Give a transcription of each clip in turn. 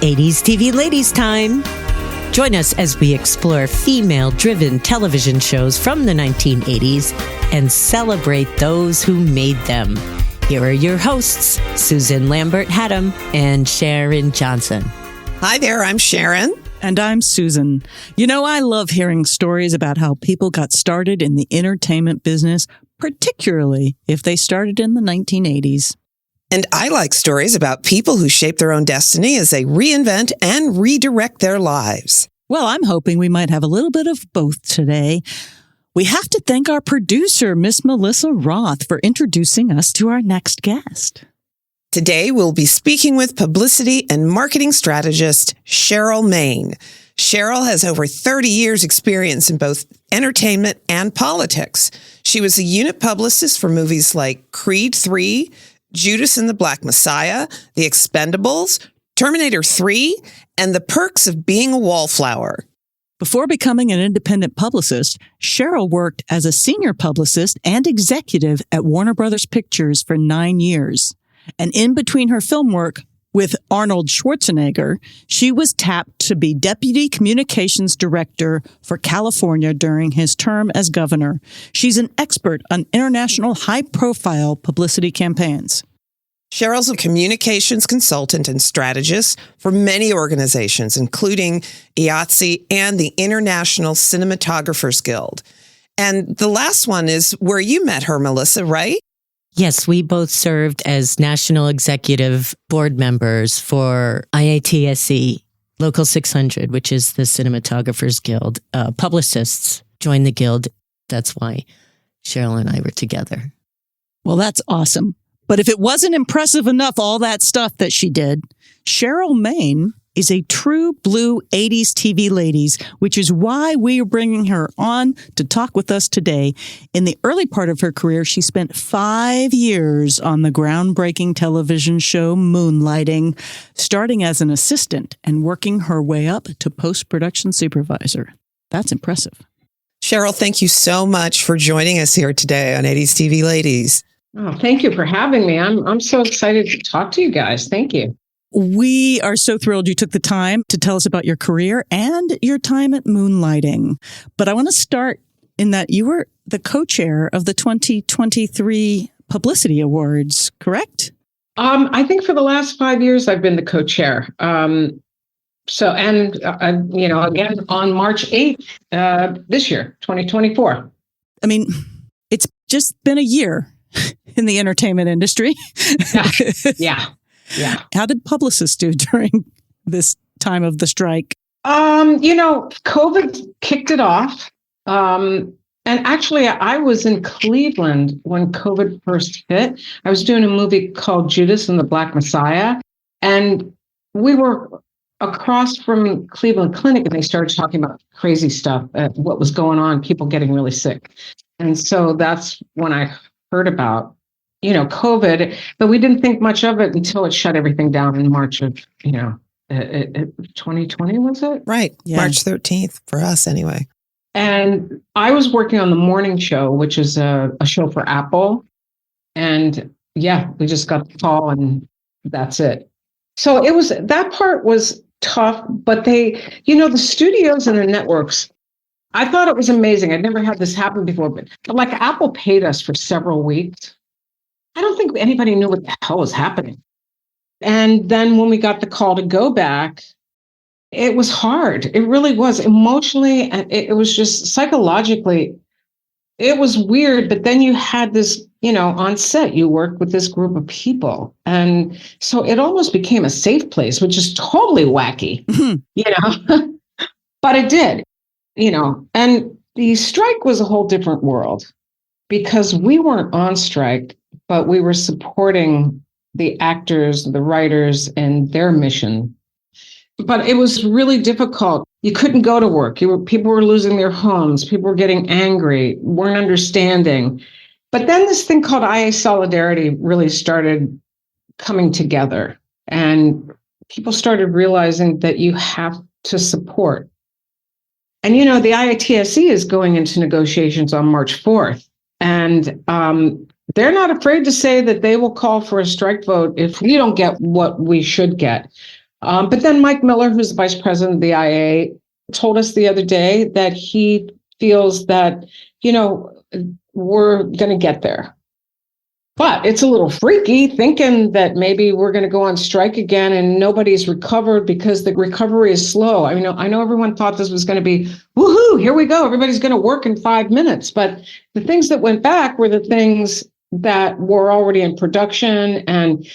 80s TV Ladies Time. Join us as we explore female-driven television shows from the 1980s and celebrate those who made them. Here are your hosts, Susan Lambert-Haddam and Sharon Johnson. Hi there, I'm Sharon. And I'm Susan. You know, I love hearing stories about how people got started in the entertainment business, particularly if they started in the 1980s. And I like stories about people who shape their own destiny as they reinvent and redirect their lives. Well, I'm hoping we might have a little bit of both today. We have to thank our producer, Miss Melissa Roth, for introducing us to our next guest. Today, we'll be speaking with publicity and marketing strategist Sheryl Main. Sheryl has over 30 years experience in both entertainment and politics. She was a unit publicist for movies like Creed 3, Judas and the Black Messiah, The Expendables, Terminator 3, and The Perks of Being a Wallflower. Before becoming an independent publicist, Sheryl worked as a senior publicist and executive at Warner Brothers Pictures for 9 years. And in between her film work with Arnold Schwarzenegger, she was tapped to be Deputy Communications Director for California during his term as governor. She's an expert on international high-profile publicity campaigns. Sheryl's a communications consultant and strategist for many organizations, including IATSE and the International Cinematographers Guild. And the last one is where you met her, Melissa, right? Yes, we both served as national executive board members for IATSE Local 600, which is the Cinematographers Guild. Publicists joined the guild. That's why Sheryl and I were together. Well, that's awesome. But if it wasn't impressive enough, all that stuff that she did, Sheryl Main is a true blue 80s TV ladies, which is why we are bringing her on to talk with us today. In the early part of her career, she spent 5 years on the groundbreaking television show Moonlighting, starting as an assistant and working her way up to post-production supervisor. That's impressive. Sheryl, thank you so much for joining us here today on 80s TV Ladies. Oh, thank you for having me. I'm so excited to talk to you guys. Thank you. We are so thrilled you took the time to tell us about your career and your time at Moonlighting. But I want to start in that you were the co-chair of the 2023 Publicity Awards, correct? I think for the last 5 years, I've been the co-chair. Again, on March 8th, this year, 2024. I mean, it's just been a year in the entertainment industry. Yeah. How did publicists do during this time of the strike? COVID kicked it off. And actually, I was in Cleveland when COVID first hit. I was doing a movie called Judas and the Black Messiah. And we were across from Cleveland Clinic, and they started talking about crazy stuff, what was going on, people getting really sick. And so that's when I heard about COVID, but we didn't think much of it until it shut everything down in March of, 2020, was it? Right. Yeah. March 13th for us anyway. And I was working on the morning show, which is a show for Apple. And we just got the call and that's it. So that part was tough, but the studios and the networks, I thought it was amazing. I'd never had this happen before, but like Apple paid us for several weeks. I don't think anybody knew what the hell was happening. And then when we got the call to go back, it was hard. It really was emotionally. And it was just psychologically, it was weird. But then you had this, on set, you worked with this group of people. And so it almost became a safe place, which is totally wacky, but it did, and the strike was a whole different world because we weren't on strike, but we were supporting the actors, the writers, and their mission. But it was really difficult. You couldn't go to work. People were losing their homes. People were getting angry, weren't understanding. But then this thing called IA Solidarity really started coming together. And people started realizing that you have to support. And, the IATSE is going into negotiations on March 4th. And they're not afraid to say that they will call for a strike vote if we don't get what we should get. But then Mike Miller, who's the vice president of the IA, told us the other day that he feels that, we're going to get there. But it's a little freaky thinking that maybe we're going to go on strike again and nobody's recovered because the recovery is slow. I know everyone thought this was going to be, woohoo, here we go. Everybody's going to work in 5 minutes. But the things that went back were the things that were already in production. And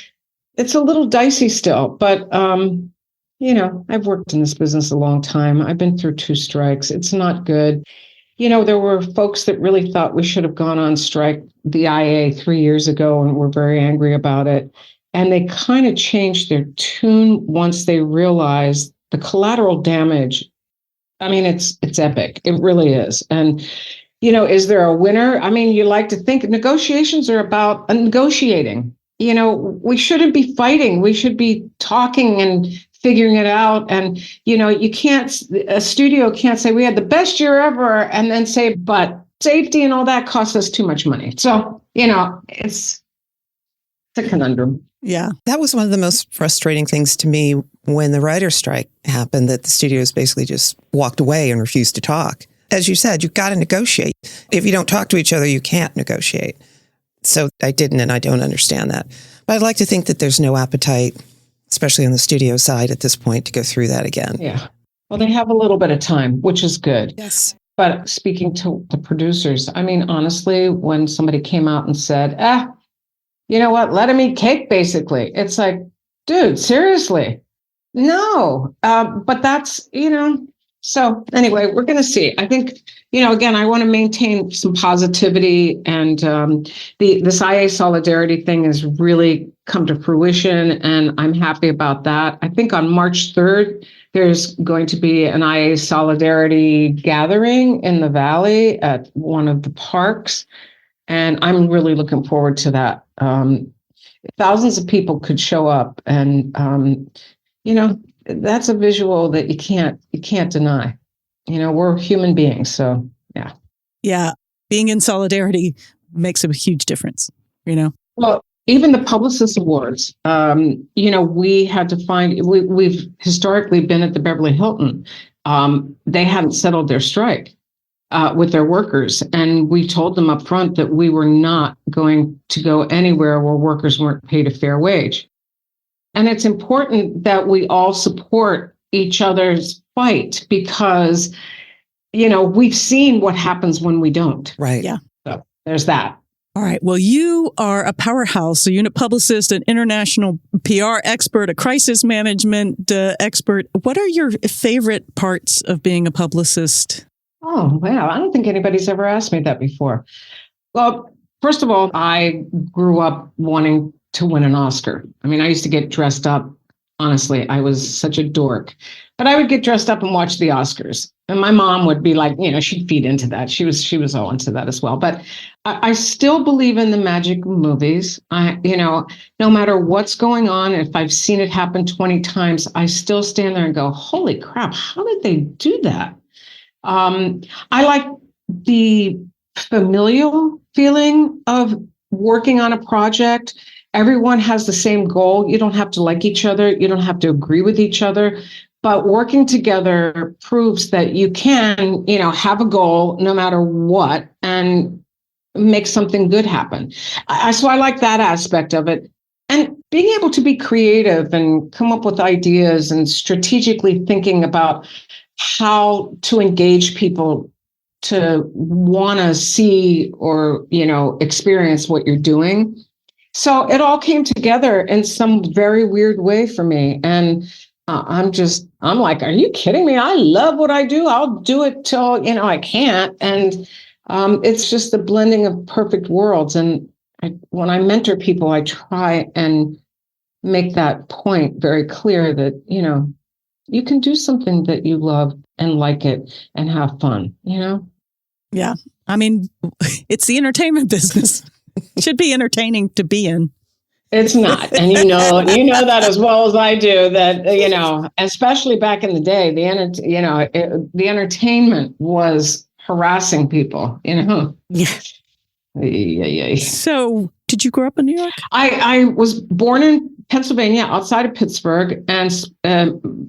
it's a little dicey still. But, I've worked in this business a long time. I've been through 2 strikes. It's not good. There were folks that really thought we should have gone on strike, the IA, 3 years ago, and were very angry about it. And they kind of changed their tune once they realized the collateral damage. I mean, it's epic. It really is. And, is there a winner? I mean, you like to think negotiations are about negotiating. We shouldn't be fighting. We should be talking and figuring it out. And, a studio can't say we had the best year ever and then say, but safety and all that costs us too much money. So, it's a conundrum. Yeah. That was one of the most frustrating things to me when the writer's strike happened, that the studios basically just walked away and refused to talk. As you said, you've got to negotiate. If you don't talk to each other, you can't negotiate. So I didn't, and I don't understand that. But I'd like to think that there's no appetite, especially on the studio side at this point, to go through that again. Yeah. Well, they have a little bit of time, which is good. Yes. But speaking to the producers, I mean, honestly, when somebody came out and said, you know what, let them eat cake, basically. It's like, dude, seriously? No. But that's, so anyway, we're going to see. I think, again, I want to maintain some positivity, and this IA solidarity thing has really come to fruition, and I'm happy about that. I think on March 3rd, there's going to be an IA solidarity gathering in the Valley at one of the parks, and I'm really looking forward to that. Thousands of people could show up, and that's a visual that you can't deny. We're human beings, so yeah. Yeah, being in solidarity makes a huge difference. Well, even the Publicist Awards, we had to find. We've historically been at the Beverly Hilton. They hadn't settled their strike with their workers, and we told them up front that we were not going to go anywhere where workers weren't paid a fair wage. And it's important that we all support each other's fight because, we've seen what happens when we don't. Right. Yeah. So there's that. All right. Well, you are a powerhouse, a unit publicist, an international PR expert, a crisis management expert. What are your favorite parts of being a publicist? Oh, wow. I don't think anybody's ever asked me that before. Well, first of all, I grew up wanting to win an Oscar. I mean, I used to get dressed up. Honestly, I was such a dork, but I would get dressed up and watch the Oscars. And my mom would be like, she'd feed into that. She was all into that as well. But I still believe in the magic of movies. No matter what's going on, if I've seen it happen 20 times, I still stand there and go, holy crap, how did they do that? I like the familial feeling of working on a project. Everyone has the same goal. You don't have to like each other. You don't have to agree with each other. But working together proves that you can, have a goal no matter what and make something good happen. So I like that aspect of it. And being able to be creative and come up with ideas and strategically thinking about how to engage people to want to see or, experience what you're doing. So it all came together in some very weird way for me. And I'm like, are you kidding me? I love what I do. I'll do it till, I can't. And it's just the blending of perfect worlds. And when I mentor people, I try and make that point very clear that, you can do something that you love and like it and have fun, Yeah. I mean, it's the entertainment business. It should be entertaining to be in. It's not. And you know that as well as I do, that, especially back in the day, the entertainment was harassing people, Yeah. Yeah. So did you grow up in New York? I was born in Pennsylvania, outside of Pittsburgh, and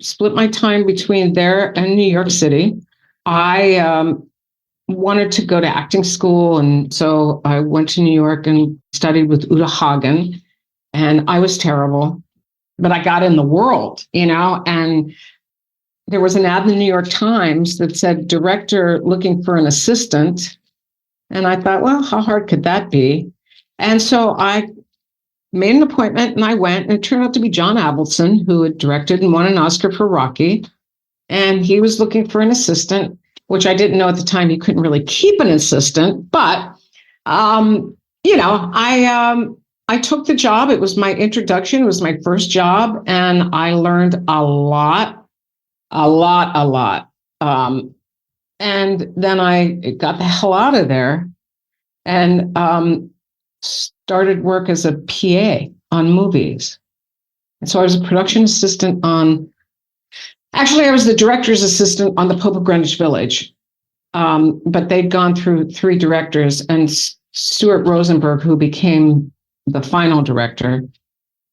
split my time between there and New York City. I wanted to go to acting school, and so I went to New York and studied with Uta Hagen, and I was terrible, but I got in the world, and there was an ad in the New York Times that said, director looking for an assistant. And I thought, well, how hard could that be? And so I made an appointment and I went, and it turned out to be John Avildsen, who had directed and won an Oscar for Rocky. And he was looking for an assistant, which I didn't know at the time. You couldn't really keep an assistant, but, I took the job. It was my introduction. It was my first job. And I learned a lot. And then I got the hell out of there and started work as a PA on movies. And so I was a production assistant actually, I was the director's assistant on The Pope of Greenwich Village. But they'd gone through 3 directors, and Stuart Rosenberg, who became the final director,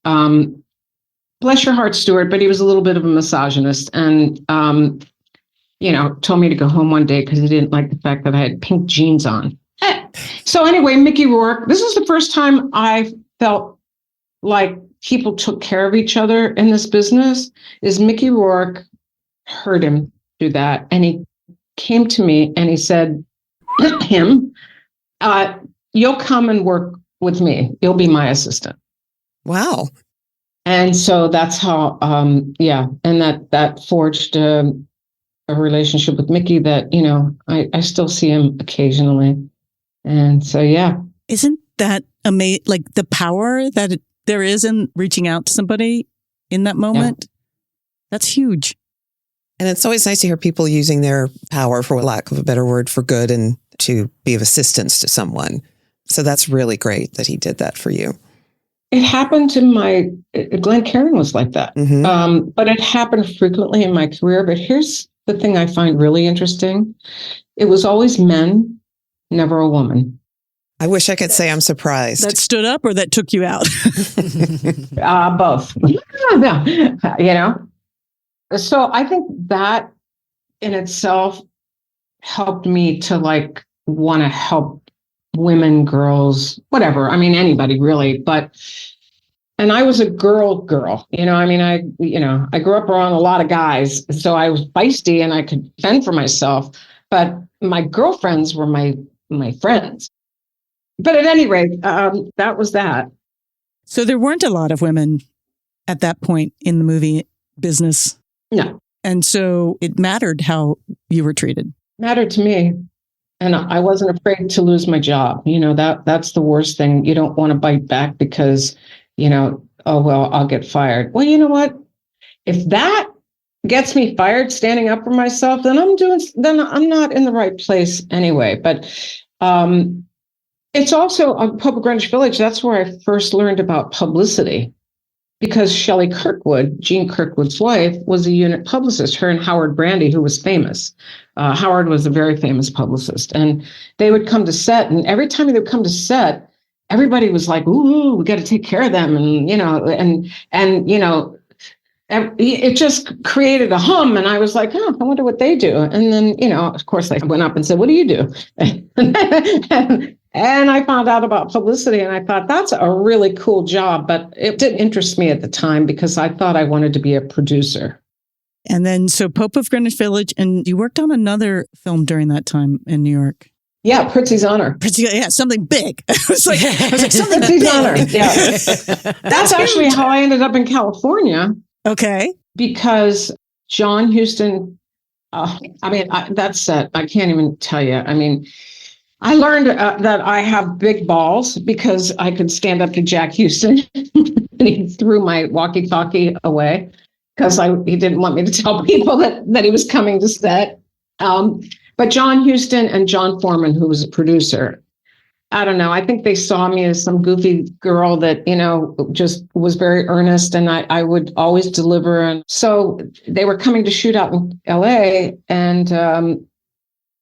bless your heart, Stuart, but he was a little bit of a misogynist and, told me to go home one day because he didn't like the fact that I had pink jeans on. So anyway, Mickey Rourke, this was the first time I felt like people took care of each other in this business, is Mickey Rourke heard him do that. And he came to me and he said, you'll come and work with me. You'll be my assistant. Wow. And so that's how, and that forged a relationship with Mickey that, I still see him occasionally. And so, yeah. Isn't that amazing? Like the power that there is in reaching out to somebody in that moment? Yeah. That's huge. And it's always nice to hear people using their power, for lack of a better word, for good and to be of assistance to someone. So that's really great that he did that for you. It happened to Glenn Caron was like that. Mm-hmm. But it happened frequently in my career. But here's the thing I find really interesting. It was always men, never a woman. I wish I could say I'm surprised. That stood up or that took you out? Both. So I think that in itself helped me to want to help women, girls, whatever. I mean, anybody really. And I was a girl. I grew up around a lot of guys. So I was feisty and I could fend for myself. But my girlfriends were my friends. But at any rate, that was that. So there weren't a lot of women at that point in the movie business. No. And so it mattered how you were treated. Mattered to me. And I wasn't afraid to lose my job. That's the worst thing. You don't want to bite back because, I'll get fired. Well, you know what? If that gets me fired standing up for myself, then I'm not in the right place anyway. But it's also on Pope of Greenwich Village. That's where I first learned about publicity. Because Shelley Kirkwood, Gene Kirkwood's wife, was a unit publicist, her and Howard Brandy, who was famous. Howard was a very famous publicist. And they would come to set, and every time they would come to set, everybody was like, ooh, we got to take care of them. And, it just created a hum. And I was like, I wonder what they do. And then, of course, I went up and said, what do you do? And I found out about publicity and I thought that's a really cool job, but it didn't interest me at the time because I thought I wanted to be a producer. And then, so Pope of Greenwich Village, and you worked on another film during that time in New York. Yeah, Pritzi's Honor. Yeah, something big. I was like something Pritzi's big. Honor. Yeah. That's actually how I ended up in California. Okay. Because John Huston, that's set. I can't even tell you. I mean, I learned that I have big balls because I could stand up to Jack Huston and he threw my walkie-talkie away because he didn't want me to tell people that he was coming to set. But John Huston and John Foreman, who was a producer, I don't know. I think they saw me as some goofy girl that, just was very earnest and I would always deliver. And so they were coming to shoot out in LA and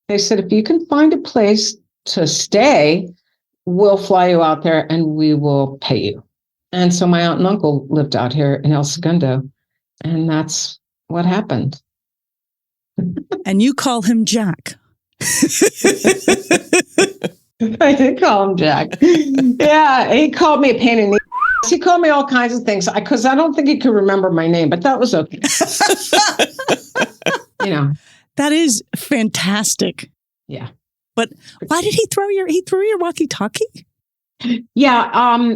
they said, if you can find a place to stay, we'll fly you out there and we will pay you. And so my aunt and uncle lived out here in El Segundo, and that's what happened. And you call him Jack. I did call him Jack. Yeah, he called me a pain in the ass. He called me all kinds of things because I don't think he could remember my name, but that was okay. That is fantastic. Yeah. But why did he throw your walkie-talkie? Yeah.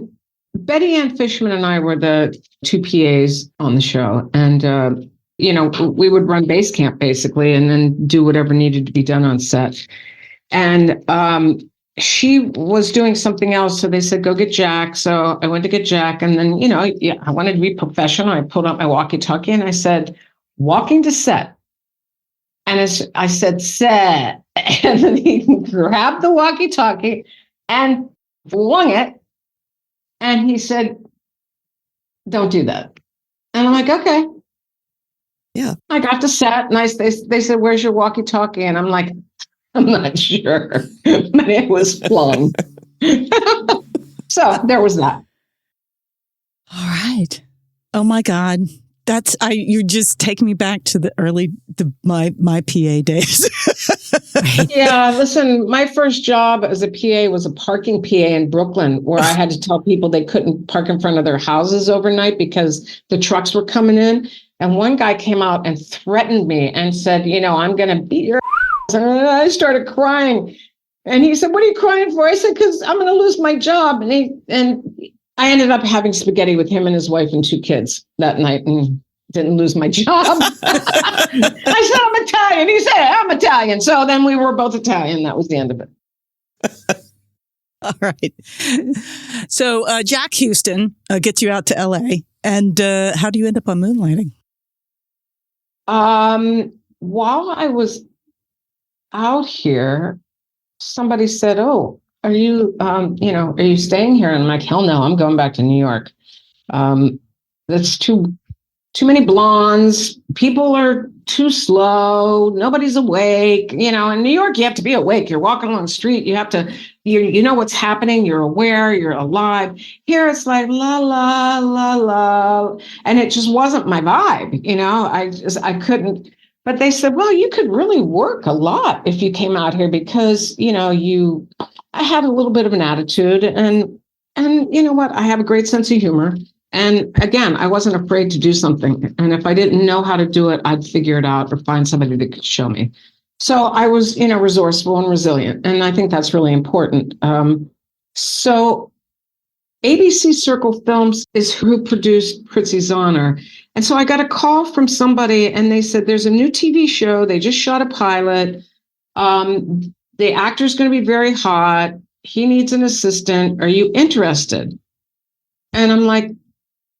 Betty Ann Fishman and I were the two PAs on the show. And, we would run base camp basically and then do whatever needed to be done on set. And she was doing something else. So they said, go get Jack. So I went to get Jack. And then, I wanted to be professional. I pulled out my walkie-talkie and I said, walking to set. And as I said, set. And then he grabbed the walkie-talkie and flung it. And he said, don't do that. And I'm like, okay. Yeah. I got to set and they said, where's your walkie-talkie? And I'm like, I'm not sure. But it was flung. So there was that. All right. Oh my God. You just take me back to my PA days. Yeah, listen, my first job as a PA was a parking PA in Brooklyn where I had to tell people they couldn't park in front of their houses overnight because the trucks were coming in. And one guy came out and threatened me and said, I'm going to beat your ass. And I started crying. And he said, what are you crying for? I said, because I'm going to lose my job. And I ended up having spaghetti with him and his wife and 2 kids that night and didn't lose my job. I said, I'm Italian. He said, I'm Italian. So then we were both Italian. That was the end of it. All right. So Jack Houston gets you out to LA. And how do you end up on Moonlighting? While I was out here, somebody said, oh, are you staying here? And I'm like, hell no, I'm going back to New York. That's too many blondes. People are too slow. Nobody's awake. In New York, you have to be awake. You're walking along the street. You have to, you know what's happening. You're aware. You're alive. Here, it's like, la, la, la, la. And it just wasn't my vibe. I couldn't. But they said, well, you could really work a lot if you came out here because, I had a little bit of an attitude and you know what? I have a great sense of humor. And again, I wasn't afraid to do something. And if I didn't know how to do it, I'd figure it out or find somebody that could show me. So I was, resourceful and resilient. And I think that's really important. So ABC Circle Films is who produced Prizzi's Honor. And so I got a call from somebody and they said, there's a new TV show. They just shot a pilot. The actor's going to be very hot. He needs an assistant. Are you interested? And I'm like,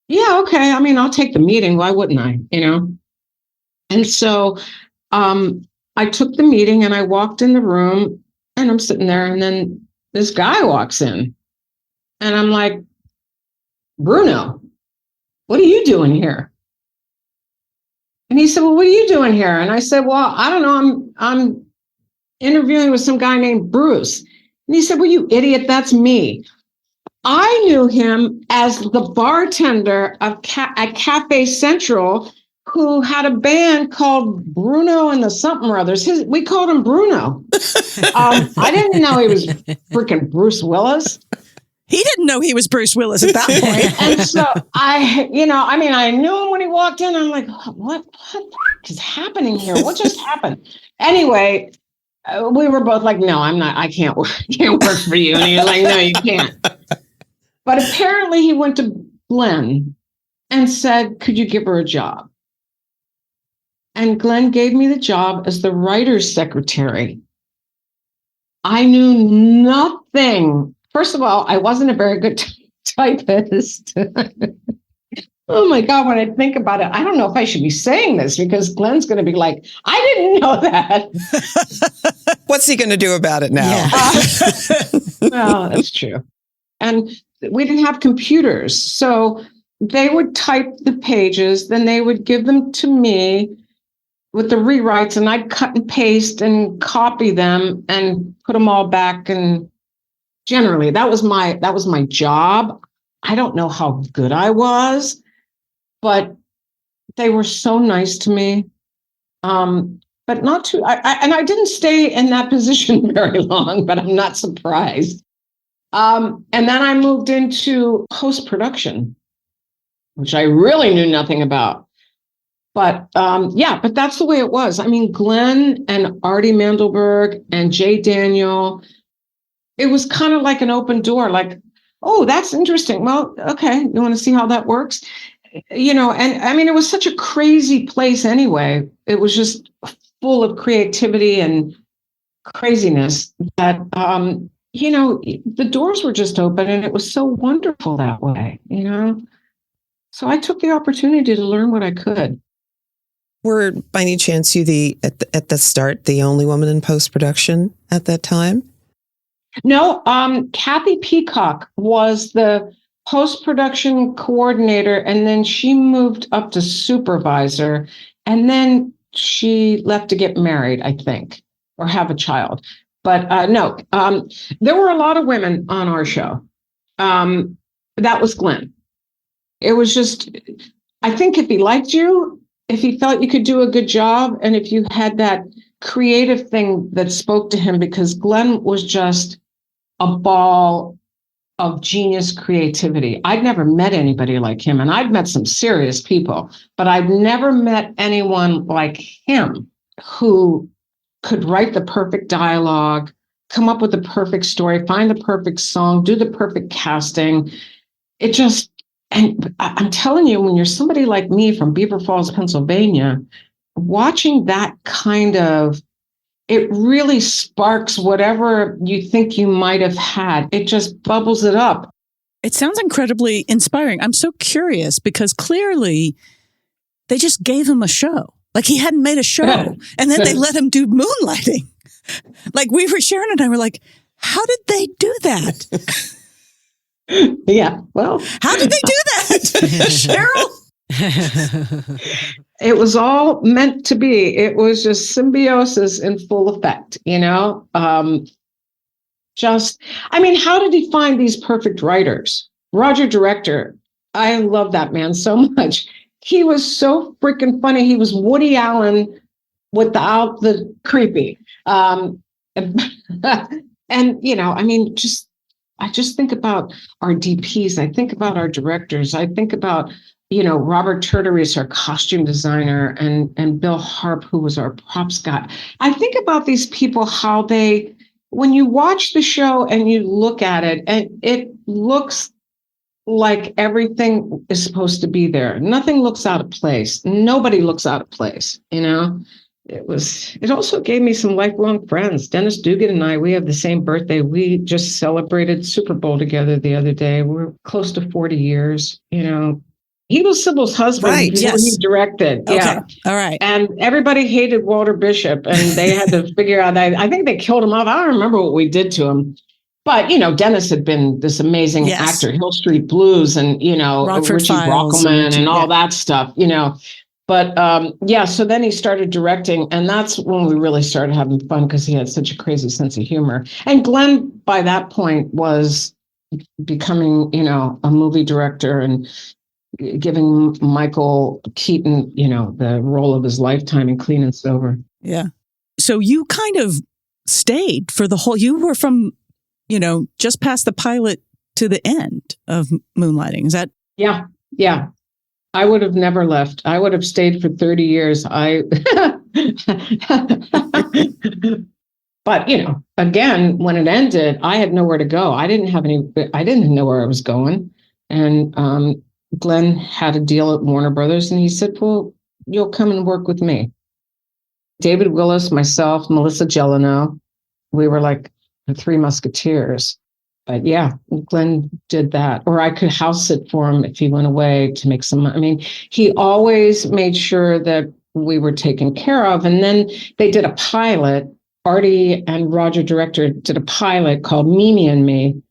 yeah, okay. I mean, I'll take the meeting. Why wouldn't I? And so I took the meeting and I walked in the room and I'm sitting there and then this guy walks in and I'm like, Bruno, what are you doing here? And he said, well, what are you doing here? And I said, well, I don't know. I'm interviewing with some guy named Bruce. And he said, well, you idiot, that's me. I knew him as the bartender at Cafe Central who had a band called Bruno and the something or others. We called him Bruno. I didn't know he was freaking Bruce Willis. He didn't know he was Bruce Willis at that point. And so I knew him when he walked in. I'm like, what is happening here? What just happened? Anyway, we were both like, no, I'm not. I can't work for you. And he's like, no, you can't. But apparently he went to Glenn and said, could you give her a job? And Glenn gave me the job as the writer's secretary. I knew nothing. First of all, I wasn't a very good typist. Oh my God, when I think about it, I don't know if I should be saying this because Glenn's going to be like, I didn't know that. What's he going to do about it now? Yeah. Well, that's true. And we didn't have computers. So they would type the pages, then they would give them to me with the rewrites, and I'd cut and paste and copy them and put them all back. And generally, that was my job. I don't know how good I was, but they were so nice to me. But not too, and I didn't stay in that position very long, but I'm not surprised. And then I moved into post-production, which I really knew nothing about. But but that's the way it was. I mean, Glenn and Artie Mandelberg and Jay Daniel, it was kind of like an open door, like, oh, that's interesting. Well, okay, you want to see how that works? And I mean, it was such a crazy place anyway. It was just full of creativity and craziness that, the doors were just open, and it was so wonderful that way, So I took the opportunity to learn what I could. Were, by any chance, you at the start, the only woman in post-production at that time? No, Kathy Peacock was the post-production coordinator, and then she moved up to supervisor, and then she left to get married, I think, or have a child. But no, there were a lot of women on our show. That was Glenn. It was just, I think if he liked you, if he felt you could do a good job, and if you had that creative thing that spoke to him, because Glenn was just a ball of genius creativity. I'd never met anybody like him, and I'd met some serious people, but I'd never met anyone like him who could write the perfect dialogue, come up with the perfect story, find the perfect song, do the perfect casting. And I'm telling you, when you're somebody like me from Beaver Falls, Pennsylvania, watching that kind of, it really sparks whatever you think you might have had. It just bubbles it up. It sounds incredibly inspiring. I'm so curious because clearly they just gave him a show. Like he hadn't made a show. And then they let him do Moonlighting. Like Sharon and I were like, how did they do that? Yeah, well. How did they do that, Sheryl? It was all meant to be. It was just symbiosis in full effect, how did he find these perfect writers? Roger Director, I love that man so much. He was so freaking funny. He was Woody Allen without the creepy. I just think about our DPs. I think about our directors. I think about, Robert Turteris, our costume designer, and Bill Harp, who was our props guy. I think about these people, how when you watch the show and you look at it, and it looks like everything is supposed to be there. Nothing looks out of place. Nobody looks out of place, It also gave me some lifelong friends. Dennis Dugan and I, we have the same birthday. We just celebrated Super Bowl together the other day. We're close to 40 years, He was Sybil's husband before he directed. Okay. Yeah. All right. And everybody hated Walter Bishop, and they had to figure out, I think they killed him off. I don't remember what we did to him. But, Dennis had been this amazing actor, Hill Street Blues, and, Rockford Richie Files Brockelman and all that stuff, But so then he started directing, and that's when we really started having fun because he had such a crazy sense of humor. And Glenn, by that point, was becoming, a movie director and giving Michael Keaton, the role of his lifetime in Clean and Sober. Yeah. So you kind of stayed for the whole, you were from, just past the pilot to the end of Moonlighting. Is that? Yeah. Yeah. I would have never left. I would have stayed for 30 years. But, again, when it ended, I had nowhere to go. I didn't know where I was going. And Glenn had a deal at Warner Brothers, and he said, well, you'll come and work with me. David Willis, myself, Melissa Gelano, we were like the Three Musketeers. But yeah, Glenn did that. Or I could house sit for him if he went away to make some money. He always made sure that we were taken care of. And then they did a pilot. Artie and Roger Director did a pilot called Mimi and Me.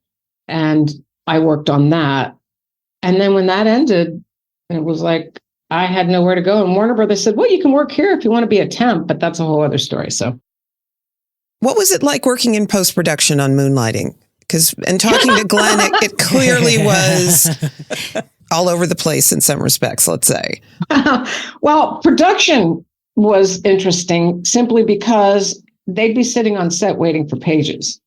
And I worked on that. And then when that ended, it was like I had nowhere to go. And Warner Brothers said, well, you can work here if you want to be a temp, but that's a whole other story. So what was it like working in post-production on Moonlighting? Because in talking to Glenn, it clearly was all over the place in some respects, let's say. Well, production was interesting simply because they'd be sitting on set waiting for pages.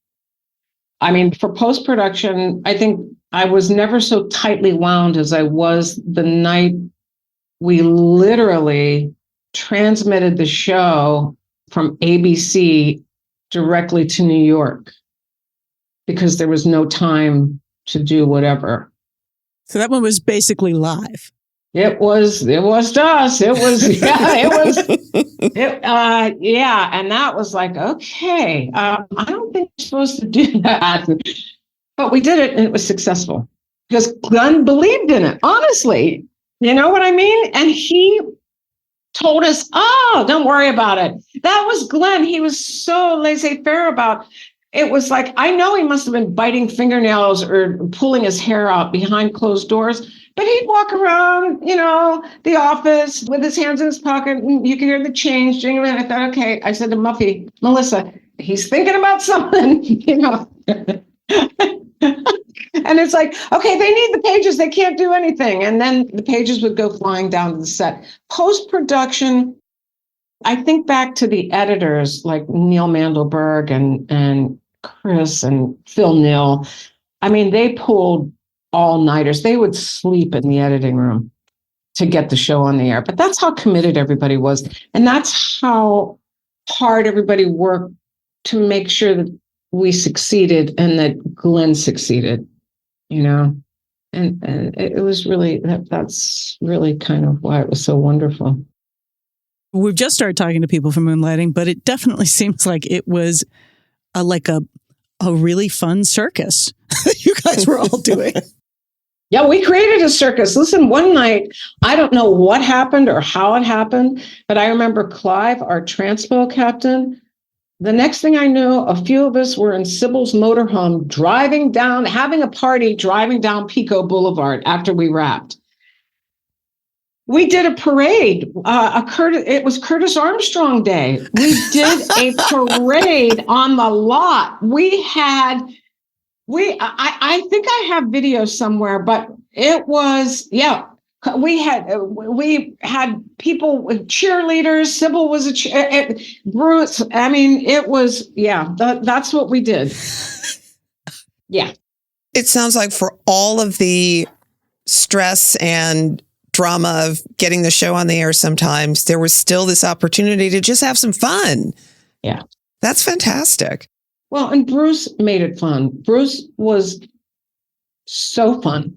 I mean, for post-production, I think I was never so tightly wound as I was the night we literally transmitted the show from ABC directly to New York because there was no time to do whatever. So that one was basically live. It was to us. It was, yeah. And that was like, okay, I don't think we're supposed to do that. But we did it and it was successful because Glenn believed in it, honestly. You know what I mean? And he told us, oh, don't worry about it. That was Glenn. He was so laissez-faire about it. Was like, I know he must have been biting fingernails or pulling his hair out behind closed doors, but he'd walk around, the office with his hands in his pocket and you could hear the change jingling. I thought, okay, I said to Melissa, he's thinking about something, And it's like, okay, they need the pages. They can't do anything. And then the pages would go flying down to the set. Post-production, I think back to the editors like Neil Mandelberg and Chris and Phil Neal. I mean, they pulled all-nighters. They would sleep in the editing room to get the show on the air. But that's how committed everybody was. And that's how hard everybody worked to make sure that we succeeded and that Glenn succeeded, and it was really, that's really kind of why it was so wonderful. We've just started talking to people from Moonlighting, but it definitely seems like it was like a really fun circus you guys were all doing. Yeah, we created a circus. Listen, one night, I don't know what happened or how it happened, but I remember Clive, our transpo captain. The next thing I knew, a few of us were in Sybil's motorhome driving down, having a party, driving down Pico Boulevard after we wrapped. We did a parade. It was Curtis Armstrong Day. We did a parade on the lot. I think I have video somewhere, but it was, yeah. We had people with cheerleaders. Sybil was Bruce. I mean, it was, yeah, that's what we did. Yeah. It sounds like for all of the stress and drama of getting the show on the air sometimes, there was still this opportunity to just have some fun. Yeah. That's fantastic. Well, and Bruce made it fun. Bruce was so fun.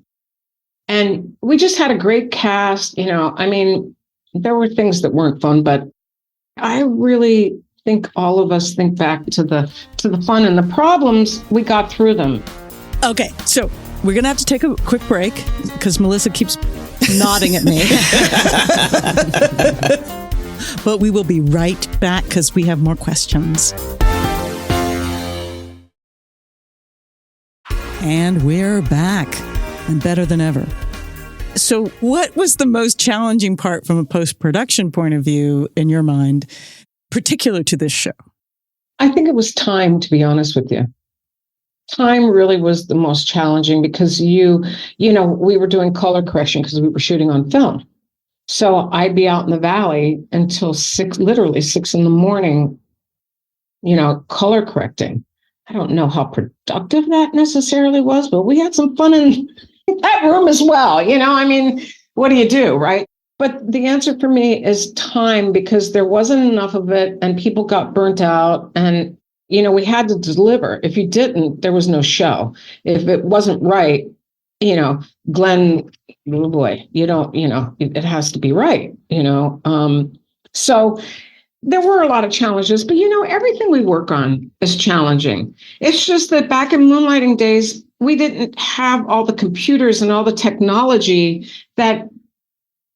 And we just had a great cast, I mean, there were things that weren't fun, but I really think all of us think back to the fun and the problems. We got through them. Okay, so we're going to have to take a quick break because Melissa keeps nodding at me. But we will be right back because we have more questions. And we're back. And better than ever. So what was the most challenging part from a post-production point of view in your mind, particular to this show? I think it was time, to be honest with you. Time really was the most challenging because we were doing color correction because we were shooting on film. So I'd be out in the valley until 6 in the morning, color correcting. I don't know how productive that necessarily was, but we had some fun in that room as well. I mean, what do you do, right? But the answer for me is time because there wasn't enough of it and people got burnt out and, we had to deliver. If you didn't, there was no show. If it wasn't right, Glenn, oh boy, it has to be right, So there were a lot of challenges, but everything we work on is challenging. It's just that back in Moonlighting days, we didn't have all the computers and all the technology that,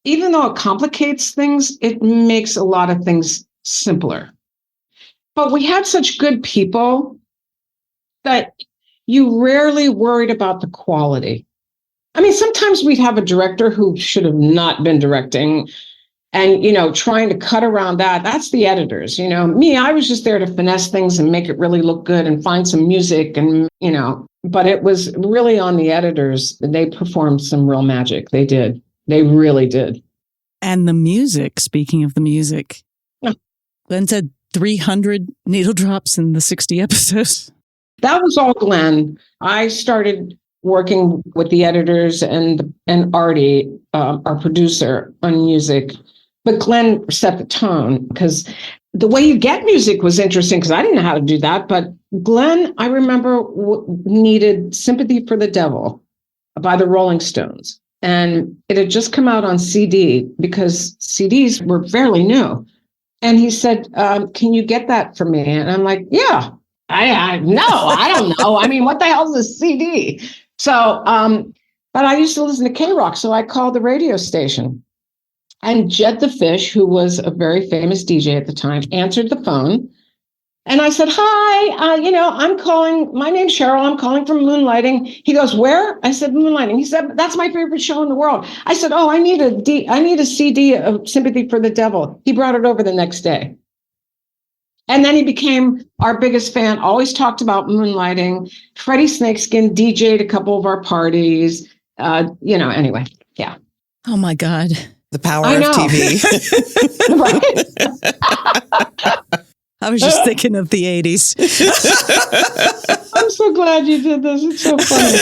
even though it complicates things, it makes a lot of things simpler. But we had such good people that you rarely worried about the quality. I mean, sometimes we'd have a director who should have not been directing, And, trying to cut around that, that's the editors. Me, I was just there to finesse things and make it really look good and find some music and, but it was really on the editors. They performed some real magic. They did. They really did. And the music, speaking of the music, Glenn said 300 needle drops in the 60 episodes. That was all Glenn. I started working with the editors and Artie, our producer, on music. But Glenn set the tone because the way you get music was interesting because I didn't know how to do that. But Glenn, I remember, needed Sympathy for the Devil by the Rolling Stones. And it had just come out on CD because CDs were fairly new. And he said, can you get that for me? And I'm like, yeah, I don't know. I mean, what the hell is a CD? So, but I used to listen to K-Rock. So I called the radio station. And Jed the Fish, who was a very famous DJ at the time, answered the phone. And I said, hi, I'm calling. My name's Sheryl. I'm calling from Moonlighting. He goes, where? I said, Moonlighting. He said, that's my favorite show in the world. I said, oh, I need a CD of Sympathy for the Devil. He brought it over the next day. And then he became our biggest fan, always talked about Moonlighting. Freddie Snakeskin DJ'd a couple of our parties, anyway, yeah. Oh, my God. The power of TV. Right. I was just thinking of the 80s. I'm so glad you did this. It's so funny.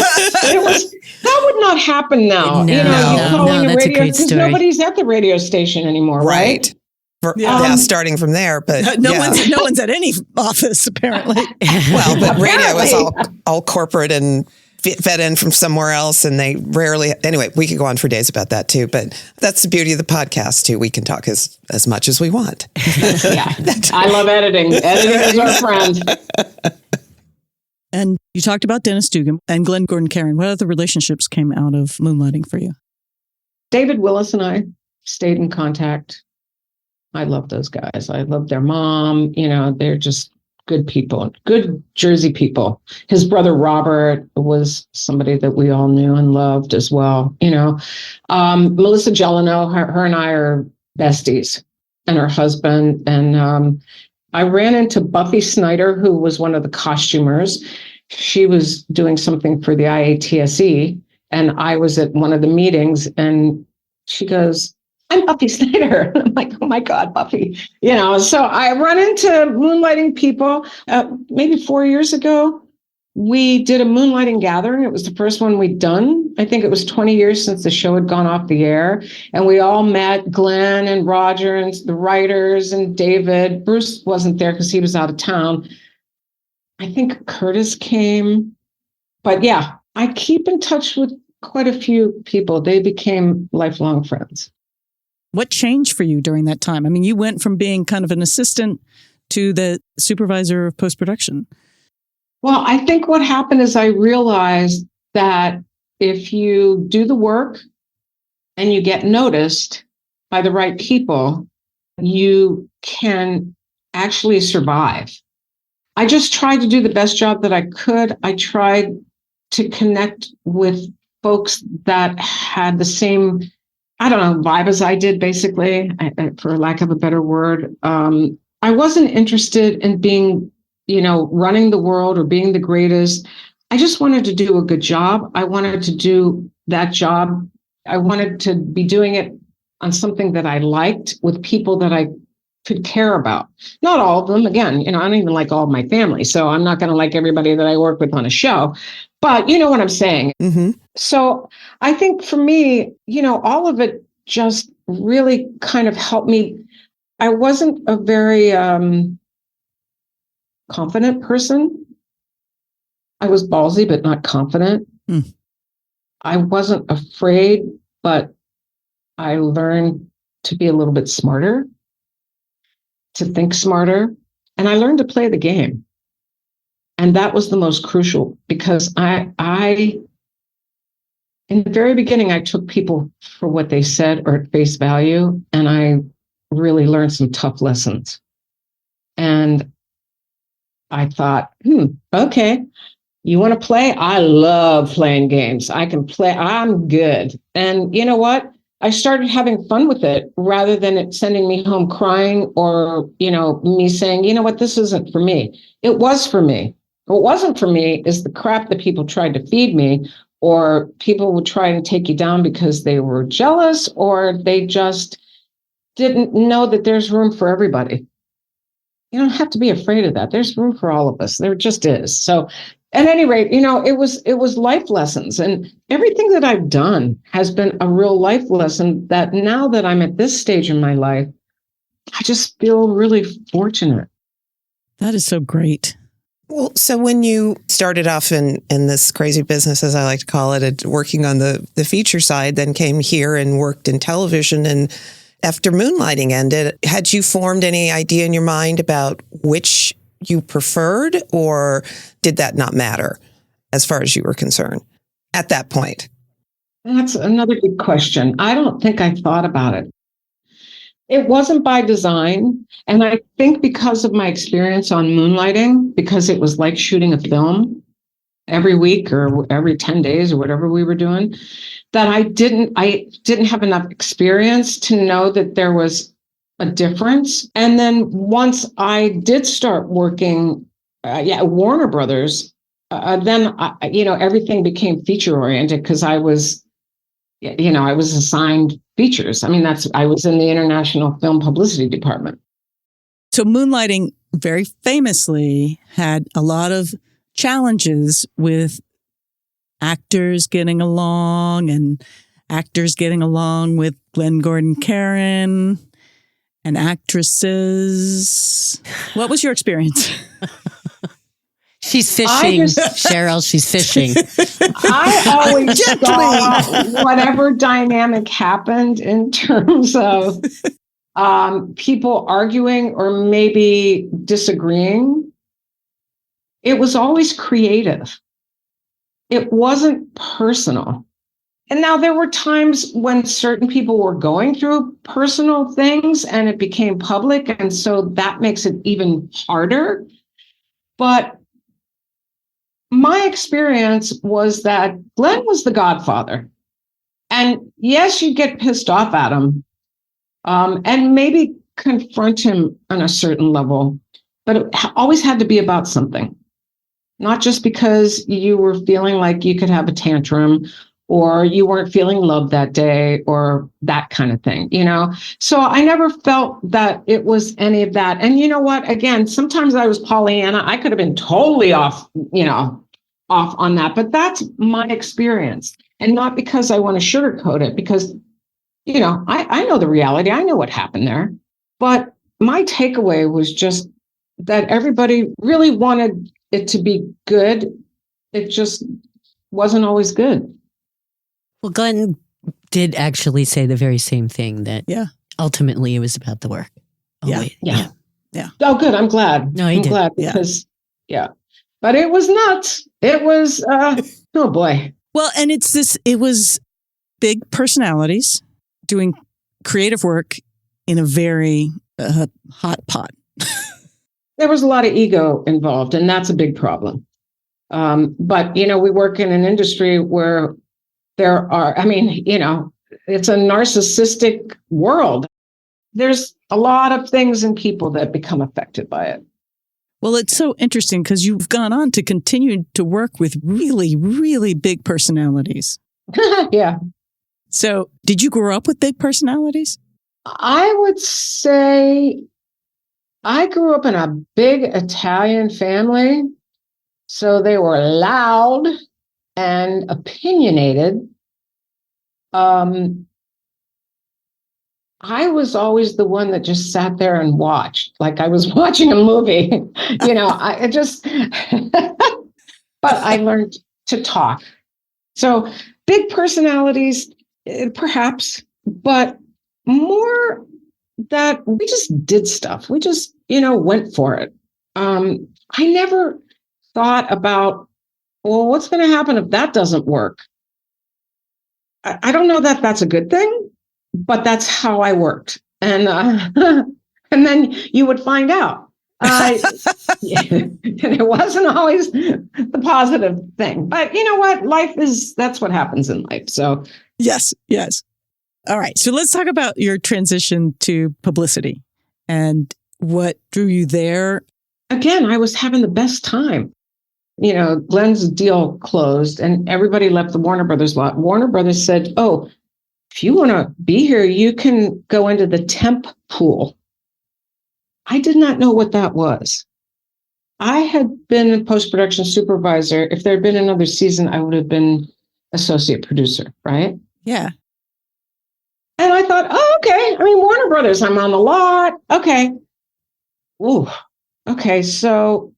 That would not happen now. No, that's a great story. Nobody's at the radio station anymore, right? Starting from there, but no one's at any office apparently. Well, but radio is all corporate and fed in from somewhere else, and they rarely. Anyway, we could go on for days about that too. But that's the beauty of the podcast too. We can talk as much as we want. Yeah, I love editing. Editing is our friend. And you talked about Dennis Dugan and Glenn Gordon Caron. What other relationships came out of Moonlighting for you? David Willis and I stayed in contact. I love those guys. I love their mom. They're just good people, good Jersey people. His brother Robert was somebody that we all knew and loved as well. Melissa Gelano, her and I are besties, and her husband. And I ran into Buffy Snyder, who was one of the costumers. She was doing something for the IATSE, and I was at one of the meetings, and she goes, I'm Buffy Snyder. I'm like, oh my God, Buffy. So I run into Moonlighting people. Maybe 4 years ago, we did a Moonlighting gathering. It was the first one we'd done. I think it was 20 years since the show had gone off the air. And we all met Glenn and Roger and the writers and David. Bruce wasn't there because he was out of town. I think Curtis came. But yeah, I keep in touch with quite a few people. They became lifelong friends. What changed for you during that time? I mean, you went from being kind of an assistant to the supervisor of post-production. Well, I think what happened is I realized that if you do the work and you get noticed by the right people, you can actually survive. I just tried to do the best job that I could. I tried to connect with folks that had the same vibe as I did, basically, for lack of a better word. I wasn't interested in being, running the world or being the greatest. I just wanted to do a good job. I wanted to do that job. I wanted to be doing it on something that I liked with people that I could care about. Not all of them. Again, I don't even like all of my family, so I'm not going to like everybody that I work with on a show. But you know what I'm saying? Mm-hmm. So I think for me, all of it just really kind of helped me. I wasn't a very confident person. I was ballsy, but not confident. Mm. I wasn't afraid, but I learned to be a little bit smarter, to think smarter, and I learned to play the game. And that was the most crucial because I in the very beginning, I took people for what they said or at face value, and I really learned some tough lessons. And I thought, okay, you want to play? I love playing games. I can play. I'm good. And you know what? I started having fun with it rather than it sending me home crying or, me saying, you know what, this isn't for me. It was for me. What wasn't for me is the crap that people tried to feed me, or people would try to take you down because they were jealous or they just didn't know that there's room for everybody. You don't have to be afraid of that. There's room for all of us. There just is. So at any rate, it was life lessons, and everything that I've done has been a real life lesson that now that I'm at this stage in my life, I just feel really fortunate. That is so great. Well, so when you started off in this crazy business, as I like to call it, working on the feature side, then came here and worked in television, and after Moonlighting ended, had you formed any idea in your mind about which you preferred, or did that not matter as far as you were concerned at that point? That's another good question. I don't think I thought about it. It wasn't by design. And I think because of my experience on Moonlighting, because it was like shooting a film every week or every 10 days or whatever we were doing, that I didn't have enough experience to know that there was a difference. And then once I did start working, Warner Brothers, then everything became feature oriented because I was assigned features. I mean, I was in the international film publicity department. So Moonlighting very famously had a lot of challenges with actors getting along and actors getting along with Glenn Gordon Caron and actresses. What was your experience? She's fishing, Sheryl. She's fishing. I always saw whatever dynamic happened in terms of people arguing or maybe disagreeing. It was always creative. It wasn't personal. And now there were times when certain people were going through personal things and it became public. And so that makes it even harder. But my experience was that Glenn was the godfather. And yes, you get pissed off at him and maybe confront him on a certain level, but it always had to be about something. Not just because you were feeling like you could have a tantrum or you weren't feeling loved that day or that kind of thing, So I never felt that it was any of that. And you know what? Again, sometimes I was Pollyanna. I could have been totally off on that, but that's my experience. And not because I want to sugarcoat it, because, I know the reality. I know what happened there. But my takeaway was just that everybody really wanted it to be good. It just wasn't always good. Well, Glenn did actually say the very same thing, that ultimately it was about the work. Yeah. Oh, good. I'm glad. No, I'm glad because, but it was nuts. It was, oh boy. Well, and it was big personalities doing creative work in a very hot pot. There was a lot of ego involved, and that's a big problem. But, we work in an industry where there are, it's a narcissistic world. There's a lot of things in people that become affected by it. Well, it's so interesting because you've gone on to continue to work with really, really big personalities. Yeah. So did you grow up with big personalities? I would say I grew up in a big Italian family. So they were loud and opinionated. I was always the one that just sat there and watched, like I was watching a movie. But I learned to talk. So big personalities, perhaps, but more that we just did stuff. We just, went for it. I never thought about, well, what's going to happen if that doesn't work? I don't know that that's a good thing, but that's how I worked. And and then you would find out. And it wasn't always the positive thing. But you know what? That's what happens in life. So Yes. All right. So let's talk about your transition to publicity and what drew you there. Again, I was having the best time. Glenn's deal closed and everybody left the Warner Brothers lot. Warner Brothers said, oh, if you want to be here, you can go into the temp pool. I did not know what that was. I had been a post-production supervisor. If there had been another season, I would have been associate producer, right? Yeah. And I thought, oh, okay. Warner Brothers, I'm on the lot. Okay. Ooh, okay. So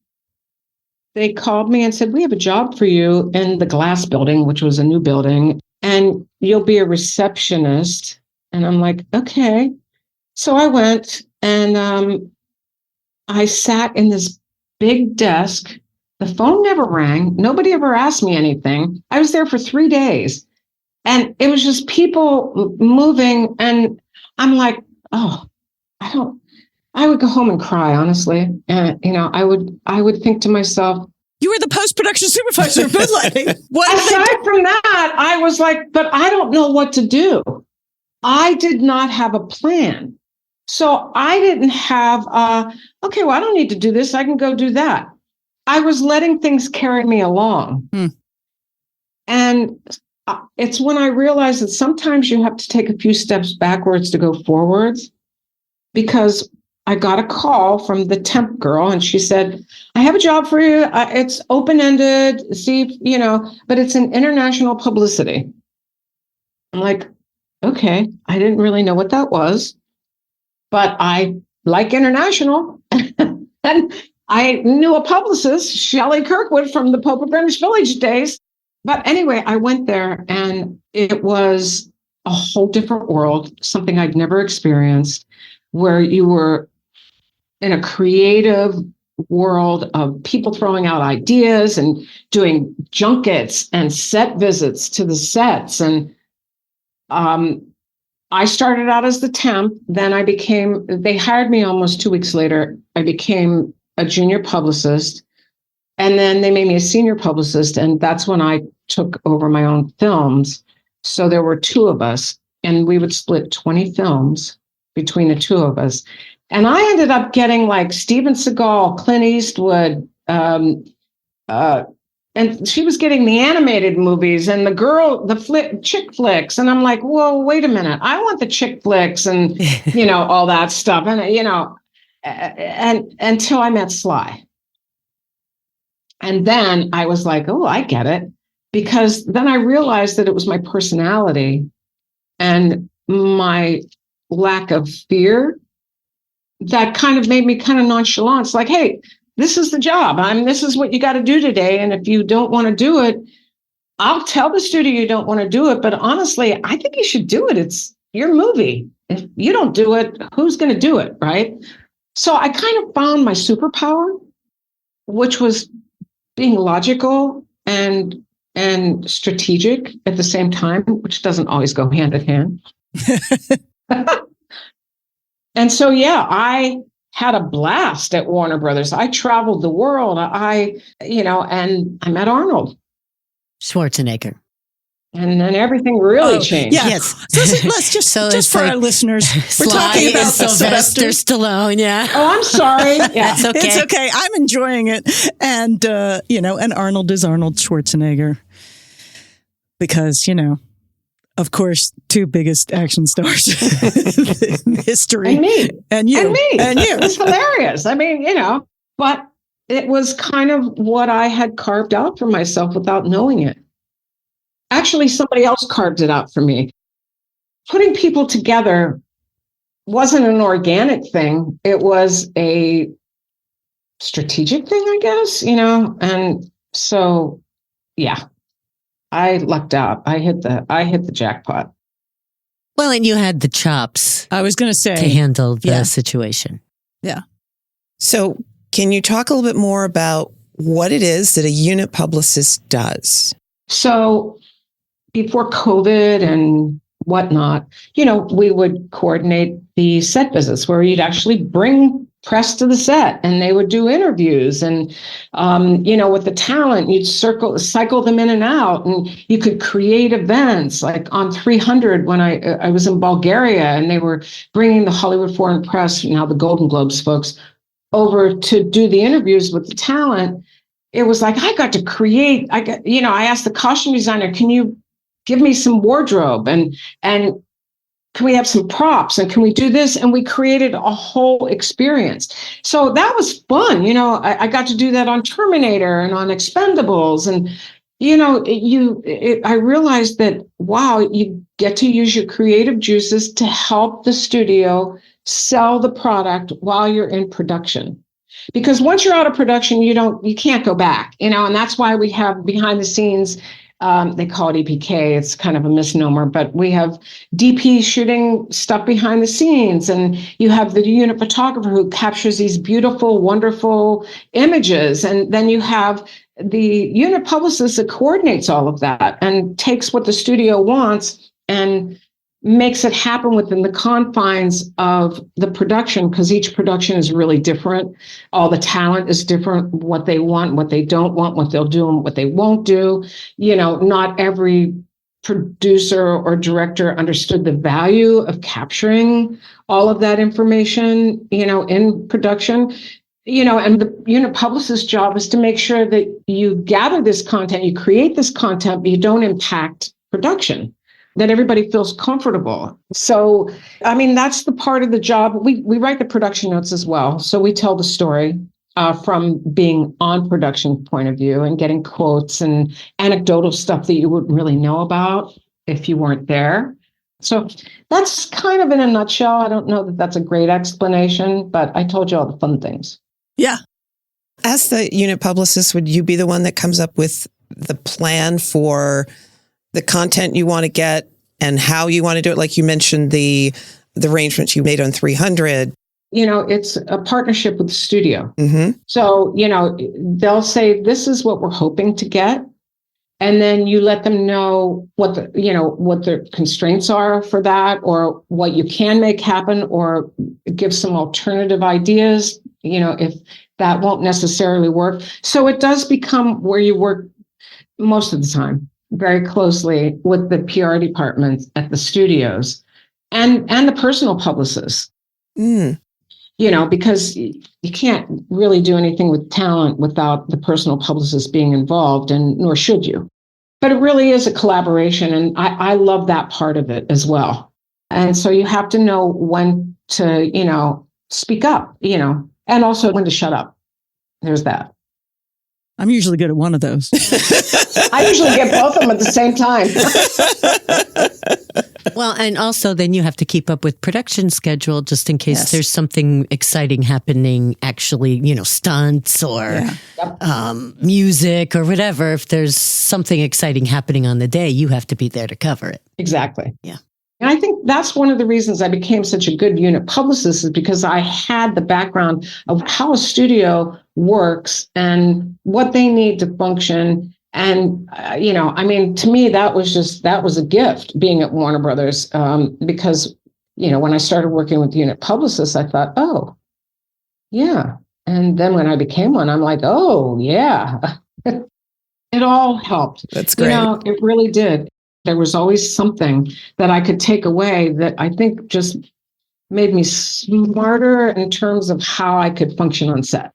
they called me and said, we have a job for you in the glass building, which was a new building, and you'll be a receptionist. And I'm like, okay. So I went and I sat in this big desk. The phone never rang. Nobody ever asked me anything. I was there for 3 days and it was just people moving. And I'm like, oh, I would go home and cry, honestly. And, I would think to myself, you were the post-production supervisor of Moonlighting. Aside from that, I was like, but I don't know what to do. I did not have a plan. So I didn't have, okay, well, I don't need to do this. I can go do that. I was letting things carry me along. And it's when I realized that sometimes you have to take a few steps backwards to go forwards, because I got a call from the temp girl and she said, I have a job for you. It's open-ended, but it's in international publicity. I'm like, okay, I didn't really know what that was, but I like international. And I knew a publicist, Shelley Kirkwood from the Pope of Greenwich Village days. But anyway, I went there and it was a whole different world, something I'd never experienced, where you were in a creative world of people throwing out ideas and doing junkets and set visits to the sets. And I started out as the temp. Then they hired me almost 2 weeks later. I became a junior publicist. And then they made me a senior publicist. And that's when I took over my own films. So there were two of us and we would split 20 films between the two of us. And I ended up getting like Steven Seagal, Clint Eastwood, and she was getting the animated movies and the chick flicks. And I'm like, whoa, wait a minute. I want the chick flicks and, all that stuff. And, and until I met Sly. And then I was like, oh, I get it. Because then I realized that it was my personality and my lack of fear that kind of made me kind of nonchalant. It's like, hey, this is the job. This is what you got to do today. And if you don't want to do it, I'll tell the studio you don't want to do it. But honestly, I think you should do it. It's your movie. If you don't do it, who's going to do it? Right. So I kind of found my superpower, which was being logical and strategic at the same time, which doesn't always go hand in hand. And so, yeah, I had a blast at Warner Brothers. I traveled the world. And I met Arnold Schwarzenegger. And then everything really changed. Yeah. Yes. So let's just for our listeners, we're talking about Sylvester Stallone. Yeah. Oh, I'm sorry. Yeah. That's okay. It's okay. I'm enjoying it. And, and Arnold is Arnold Schwarzenegger because, of course, two biggest action stars in history. And me. And you. And you. It's hilarious. But it was kind of what I had carved out for myself without knowing it. Actually, somebody else carved it out for me. Putting people together wasn't an organic thing. It was a strategic thing, I guess, and so, yeah. I lucked out. I hit the jackpot. Well, and you had the chops. I was going to say to handle the situation. Yeah. So can you talk a little bit more about what it is that a unit publicist does? So before COVID and whatnot, we would coordinate the set visits where you'd actually bring pressed to the set, and they would do interviews, and with the talent, you'd cycle them in and out, and you could create events like on 300 when I was in Bulgaria, and they were bringing the Hollywood Foreign Press, now the Golden Globes folks, over to do the interviews with the talent. It was like I got to create. I asked the costume designer, "Can you give me some wardrobe and can we have some props and can we do this?" And we created a whole experience. So that was fun. I got to do that on Terminator and on Expendables. And, I realized that, wow, you get to use your creative juices to help the studio sell the product while you're in production. Because once you're out of production, you can't go back, and that's why we have behind the scenes. They call it EPK. It's kind of a misnomer, but we have DP shooting stuff behind the scenes, and you have the unit photographer who captures these beautiful, wonderful images. And then you have the unit publicist that coordinates all of that and takes what the studio wants and makes it happen within the confines of the production, because each production is really different. All the talent is different, what they want, what they don't want, what they'll do and what they won't do. Not every producer or director understood the value of capturing all of that information, in production. And the unit publicist's job is to make sure that you gather this content, you create this content, but you don't impact production, that everybody feels comfortable. So, that's the part of the job. We write the production notes as well. So we tell the story from being on production point of view and getting quotes and anecdotal stuff that you wouldn't really know about if you weren't there. So that's kind of in a nutshell. I don't know that that's a great explanation, but I told you all the fun things. Yeah. As the unit publicist, would you be the one that comes up with the plan for the content you want to get and how you want to do it? Like you mentioned the arrangements you made on 300. It's a partnership with the studio. Mm-hmm. So, they'll say, this is what we're hoping to get. And then you let them know what the constraints are for that, or what you can make happen, or give some alternative ideas, if that won't necessarily work. So it does become where you work most of the time very closely with the PR departments at the studios and the personal publicists. Because you can't really do anything with talent without the personal publicist being involved, and nor should you. But it really is a collaboration, and I love that part of it as well. And so you have to know when to, speak up, and also when to shut up. There's that. I'm usually good at one of those. I usually get both of them at the same time. Well, and also then you have to keep up with production schedule just in case there's something exciting happening, actually, stunts or music or whatever. If there's something exciting happening on the day, you have to be there to cover it. Exactly. Yeah. And I think that's one of the reasons I became such a good unit publicist, is because I had the background of how a studio works and what they need to function. And, to me, that was a gift being at Warner Brothers, because, when I started working with unit publicists, I thought, oh, yeah. And then when I became one, I'm like, oh, yeah. It all helped. That's great. It really did. There was always something that I could take away that I think just made me smarter in terms of how I could function on set.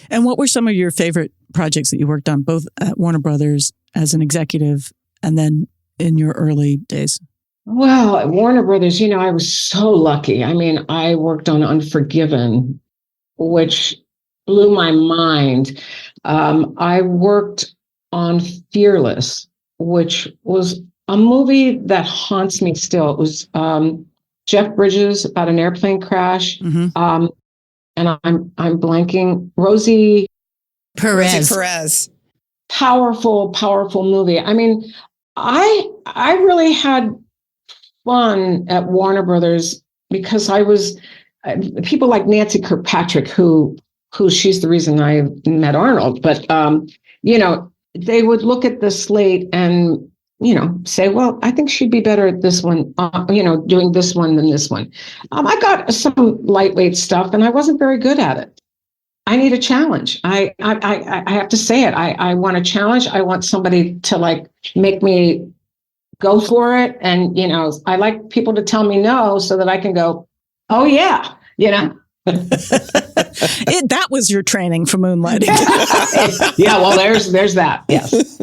And what were some of your favorite projects that you worked on, both at Warner Brothers as an executive and then in your early days? Well, at Warner Brothers, I was so lucky. I worked on Unforgiven, which blew my mind. I worked on Fearless, which was a movie that haunts me still. It was Jeff Bridges about an airplane crash. Mm-hmm. And I'm blanking. Rosie Perez. Powerful movie. I really had fun at Warner Brothers because I was people like Nancy Kirkpatrick, who she's the reason I met Arnold. But they would look at the slate and say, well, I think she'd be better at this one, doing this one than this one. I got some lightweight stuff and I wasn't very good at it. I need a challenge. I have to say it. I want a challenge. I want somebody to like make me go for it. And, I like people to tell me no so that I can go, oh yeah, That was your training for Moonlighting. Yeah, well, there's that. Yes.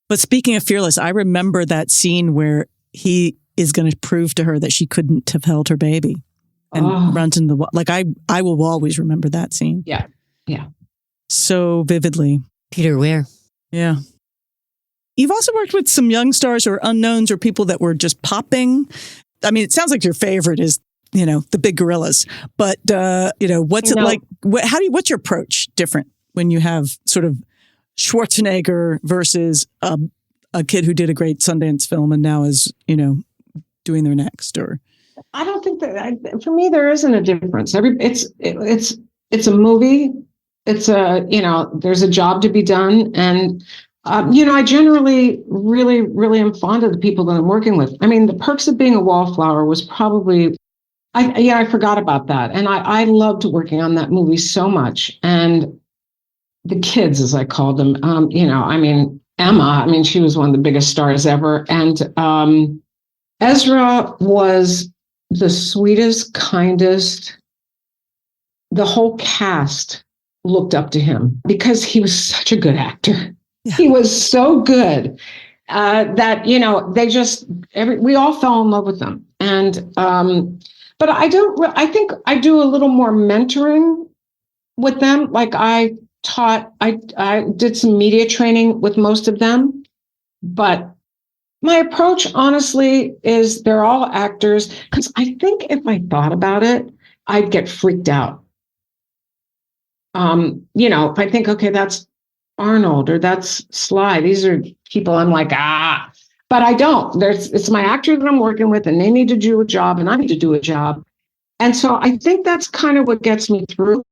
But speaking of fearless, I remember that scene where he is going to prove to her that she couldn't have held her baby and runs in the like. I will always remember that scene. Yeah, yeah, so vividly. Peter Weir. Yeah. You've also worked with some young stars or unknowns or people that were just popping. I mean, it sounds like your favorite is the big gorillas. But what's it like? What's your approach different when you have sort of Schwarzenegger versus a kid who did a great Sundance film and now is, doing their next? Or I don't think that for me there isn't a difference. It's a movie. It's there's a job to be done, and I generally really really am fond of the people that I'm working with. I mean, The Perks of Being a Wallflower was probably I forgot about that, and I loved working on that movie so much. And the kids, as I called them, Emma, she was one of the biggest stars ever. And Ezra was the sweetest, kindest. The whole cast looked up to him because he was such a good actor. Yeah. He was so good that, we all fell in love with him. And, but I think I do a little more mentoring with them. Like I did some media training with most of them, but my approach, honestly, is they're all actors. Because I think if I thought about it, I'd get freaked out. If I think, okay, that's Arnold or that's Sly, these are people I'm like, but I don't. It's my actor that I'm working with, and they need to do a job, and I need to do a job. And so I think that's kind of what gets me through.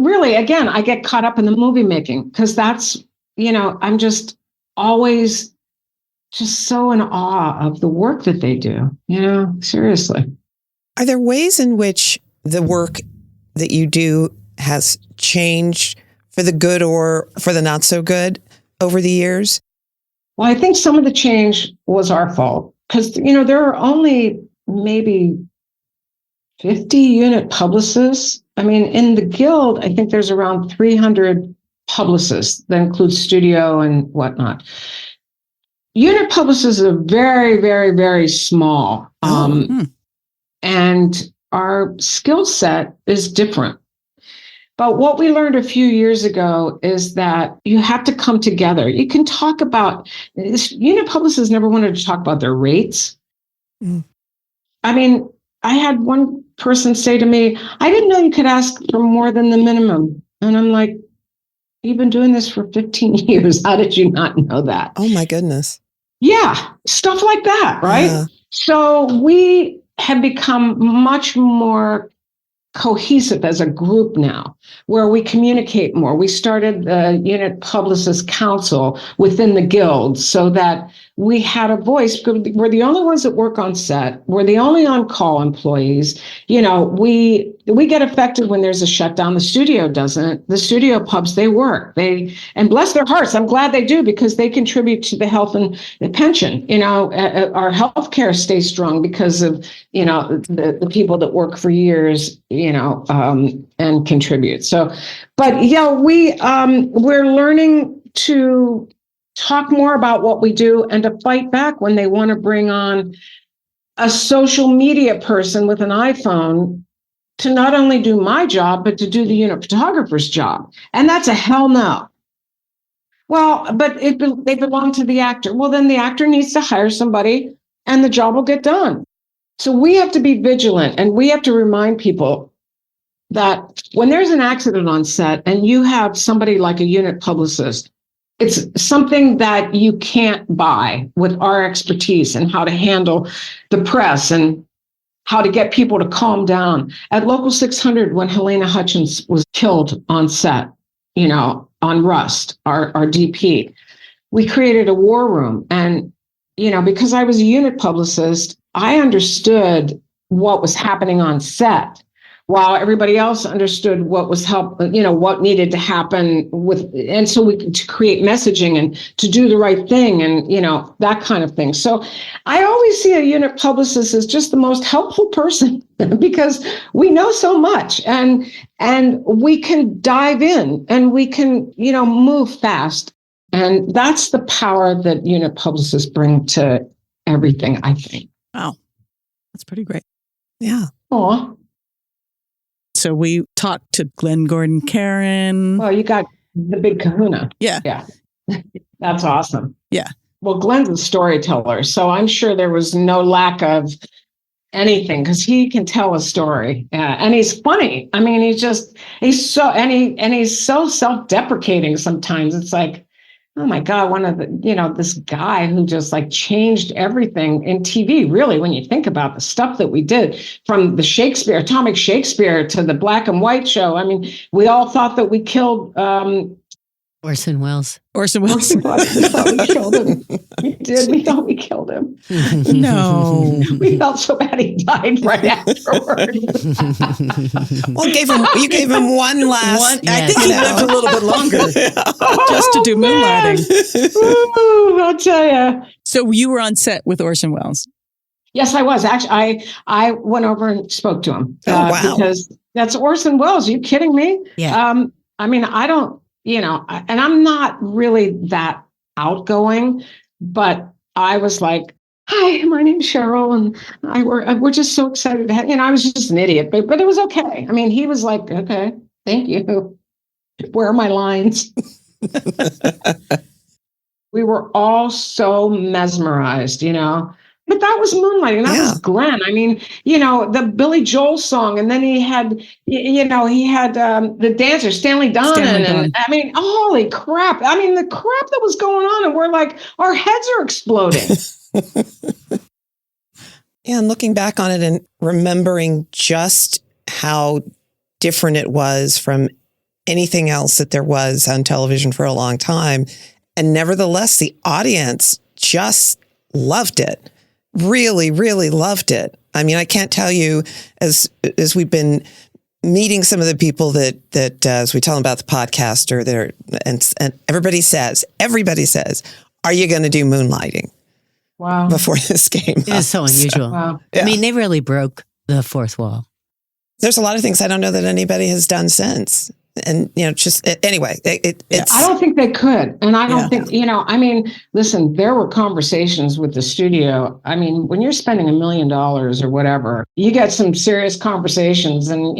Really, again, I get caught up in the movie making because that's, I'm just always just so in awe of the work that they do, seriously. Are there ways in which the work that you do has changed for the good or for the not so good over the years? Well, I think some of the change was our fault because, there are only maybe 50 unit publicists. I mean, in the Guild, I think there's around 300 publicists that includes studio and whatnot. Unit publicists are very, very, very small. And our skill set is different. But what we learned a few years ago is that you have to come together. You can talk about, unit publicists never wanted to talk about their rates. I mean, I had one person say to me, I didn't know you could ask for more than the minimum. And I'm like, you've been doing this for 15 years. How did you not know that? Oh, my goodness. Yeah, stuff like that, right? Yeah. So we have become much more cohesive as a group now, where we communicate more. We started the Unit Publicist Council within the Guild so that we had a voice. We're the only ones that work on set. We're the only on-call employees. We get affected when there's a shutdown. The studio doesn't. The studio pubs, they work. And bless their hearts, I'm glad they do because they contribute to the health and the pension. Our healthcare stays strong because of, the people that work for years, and contribute. So, but yeah, we're learning to talk more about what we do and to fight back when they want to bring on a social media person with an iPhone to not only do my job, but to do the unit photographer's job. And that's a hell no. Well, but they belong to the actor. Well, then the actor needs to hire somebody and the job will get done. So we have to be vigilant and we have to remind people that when there's an accident on set and you have somebody like a unit publicist, it's something that you can't buy with our expertise and how to handle the press and how to get people to calm down. At Local 600, when Helena Hutchins was killed on set, on Rust, our DP, we created a war room. And, because I was a unit publicist, I understood what was happening on set, while everybody else understood what was what needed to happen and so we could create messaging and to do the right thing and, that kind of thing. So I always see a unit publicist as just the most helpful person because we know so much and we can dive in and we can, move fast. And that's the power that unit publicists bring to everything, I think. Wow. That's pretty great. Yeah. Aw. So we talked to Glenn Gordon Caron. Well, you got the big kahuna. Yeah. Yeah. That's awesome. Yeah. Well, Glenn's a storyteller, so I'm sure there was no lack of anything because he can tell a story. And he's funny. I mean, he's so self-deprecating sometimes. It's like, oh my God, this guy who just like changed everything in TV, really, when you think about the stuff that we did from the atomic Shakespeare to the black and white show. I mean, we all thought that we killed Orson Welles. We thought we killed him. We did. We thought we killed him. No. We felt so bad he died right afterwards. Well, you gave him one last. I think he lived a little bit longer just to do Moonlighting. Ooh, I'll tell you. So you were on set with Orson Welles. Yes, I was. Actually, I went over and spoke to him. Oh, wow. Because that's Orson Welles. Are you kidding me? Yeah. I mean, I don't, and I'm not really that outgoing, but I was like, hi, my name's Sheryl, and we're just so excited to have, I was just an idiot, but it was okay. I mean, he was like, okay, thank you. Where are my lines? We were all so mesmerized, But that was Moonlighting. That was Glenn. I mean, the Billy Joel song, and then he had, the dancer Stanley Donen, and I mean, holy crap! I mean, the crap that was going on, and we're like, our heads are exploding. Yeah, and looking back on it and remembering just how different it was from anything else that there was on television for a long time, and nevertheless, the audience just loved it. Really, really loved it. I mean, I can't tell you as we've been meeting some of the people that as we tell them about the podcast or and everybody says, are you going to do Moonlighting? Wow. Before this came It is so unusual. Wow. Yeah. I mean, they really broke the fourth wall. There's a lot of things I don't know that anybody has done since. And, anyway, it's. I don't think they could. And I don't think, I mean, listen, there were conversations with the studio. I mean, when you're spending $1 million or whatever, you get some serious conversations and,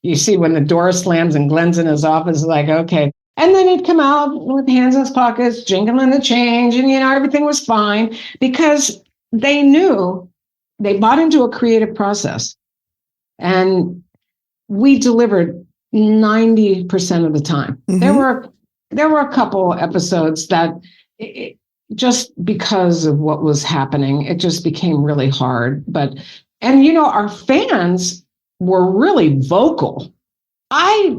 you see when the door slams and Glenn's in his office, like, okay. And then he'd come out with hands in his pockets, jingling the change and, everything was fine because they knew they bought into a creative process and we delivered 90% of the time. Mm-hmm. There were a couple episodes that just because of what was happening, it just became really hard. And our fans were really vocal. We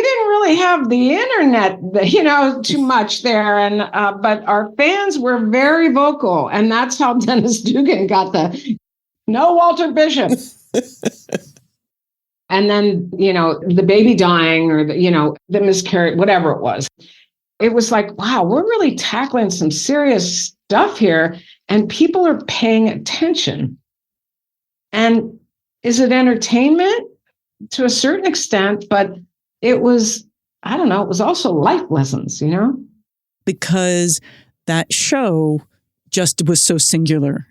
didn't really have the internet, too much there. And, but our fans were very vocal. And that's how Dennis Dugan got the no Walter Bishop. And then, the baby dying or the miscarriage, whatever it was. It was like, wow, we're really tackling some serious stuff here and people are paying attention. And is it entertainment? To a certain extent, but it was, I don't know, it was also life lessons, Because that show just was so singular.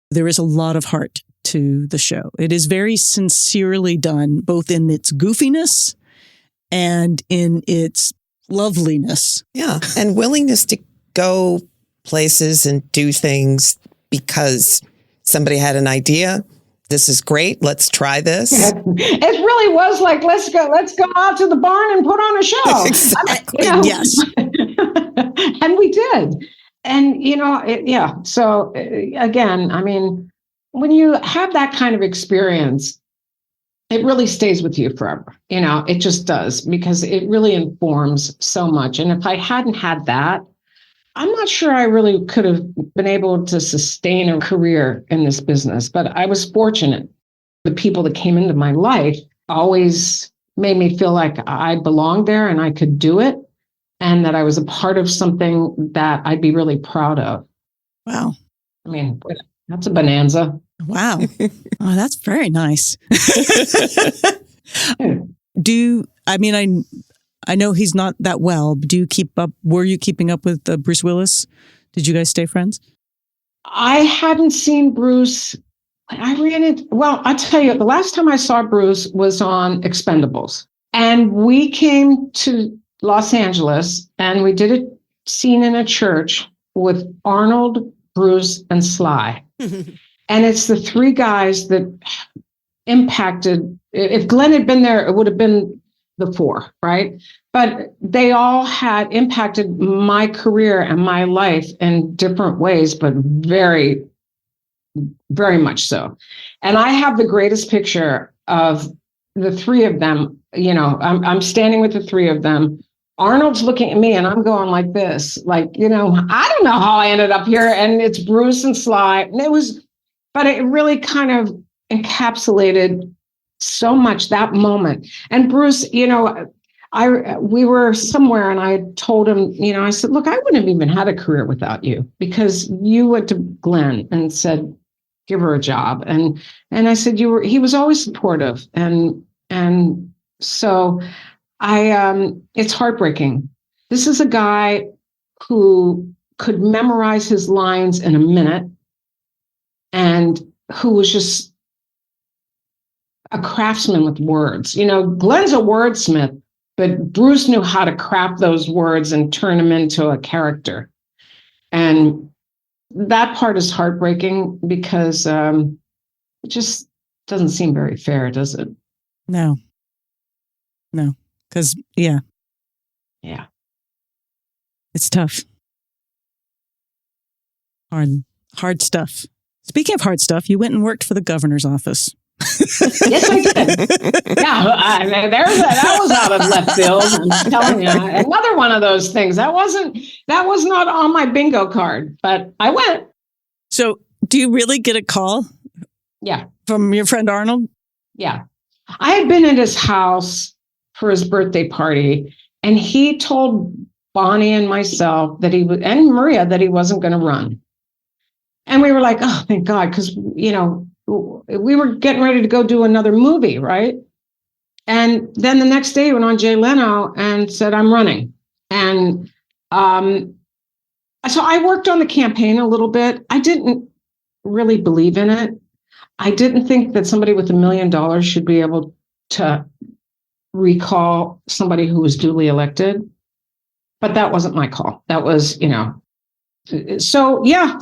There is a lot of heart to the show. It is very sincerely done, both in its goofiness and in its loveliness. Yeah. And willingness to go places and do things because somebody had an idea. This is great. Let's try this. It really was like, let's go out to the barn and put on a show. Exactly. Yes. And we did. And, So again, I mean, when you have that kind of experience, it really stays with you forever. It just does, because it really informs so much. And if I hadn't had that, I'm not sure I really could have been able to sustain a career in this business, but I was fortunate. The people that came into my life always made me feel like I belonged there and I could do it, and that I was a part of something that I'd be really proud of. Wow. I mean, that's a bonanza. Wow. Oh, that's very nice. I know he's not that well, but were you keeping up with Bruce Willis? Did you guys stay friends? I hadn't seen Bruce. I'll tell you, the last time I saw Bruce was on Expendables. And we came to Los Angeles and we did a scene in a church with Arnold, Bruce, and Sly. And it's the three guys that impacted. If Glenn had been there, it would have been the four, right? But they all had impacted my career and my life in different ways, but very, very much so. And I have the greatest picture of the three of them. I'm standing with the three of them. Arnold's looking at me and I'm going like this, I don't know how I ended up here. And it's Bruce and Sly. And but it really kind of encapsulated so much that moment. And Bruce, we were somewhere and I told him, I said, look, I wouldn't have even had a career without you, because you went to Glenn and said, give her a job. And I said, he was always supportive. And so it's heartbreaking. This is a guy who could memorize his lines in a minute and who was just a craftsman with words. Glenn's a wordsmith, but Bruce knew how to craft those words and turn them into a character. And that part is heartbreaking because it just doesn't seem very fair, does it? No. Because, yeah. It's tough. Hard stuff. Speaking of hard stuff, you went and worked for the governor's office. Yes, I did. Yeah, that was out of left field. I'm telling you, another one of those things. That was not on my bingo card, but I went. So, do you really get a call? Yeah, from your friend Arnold? Yeah, I had been at his house for his birthday party, and he told Bonnie and myself and Maria that he wasn't going to run. And we were like, oh, thank God, because we were getting ready to go do another movie, right? And then the next day he went on Jay Leno and said, I'm running. And so I worked on the campaign a little bit. I didn't really believe in it. I didn't think that somebody with $1 million should be able to recall somebody who was duly elected. But that wasn't my call. That was, So, yeah.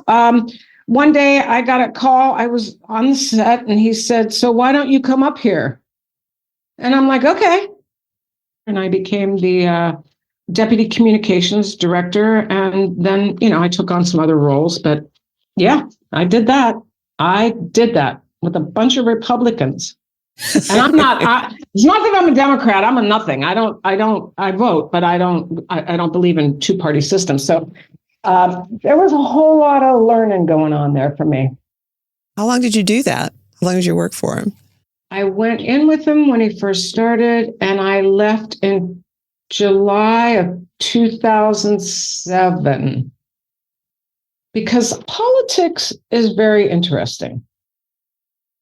One day I got a call. I was on the set and he said, so why don't you come up here? And I'm like, okay. And I became the deputy communications director. And then, I took on some other roles. But yeah, I did that. With a bunch of Republicans. And I'm not, it's not that I'm a Democrat. I'm a nothing. I vote, but I don't believe in two-party systems. So there was a whole lot of learning going on there for me. How long did you do that? How long did you work for him? I went in with him when he first started, and I left in July of 2007 because politics is very interesting.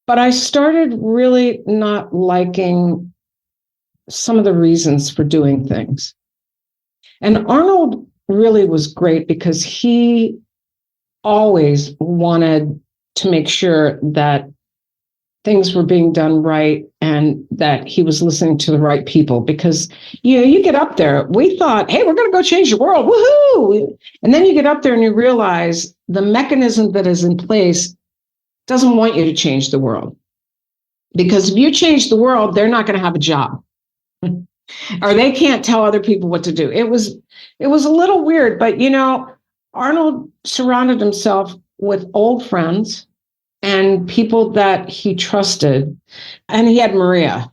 But I started really not liking some of the reasons for doing things. And Arnold really was great because he always wanted to make sure that things were being done right and that he was listening to the right people. Because, you get up there, we thought, hey, we're going to go change the world. Woohoo! And then you get up there and you realize the mechanism that is in place doesn't want you to change the world. Because if you change the world, they're not going to have a job. Or they can't tell other people what to do. It was a little weird, but Arnold surrounded himself with old friends and people that he trusted. And he had Maria.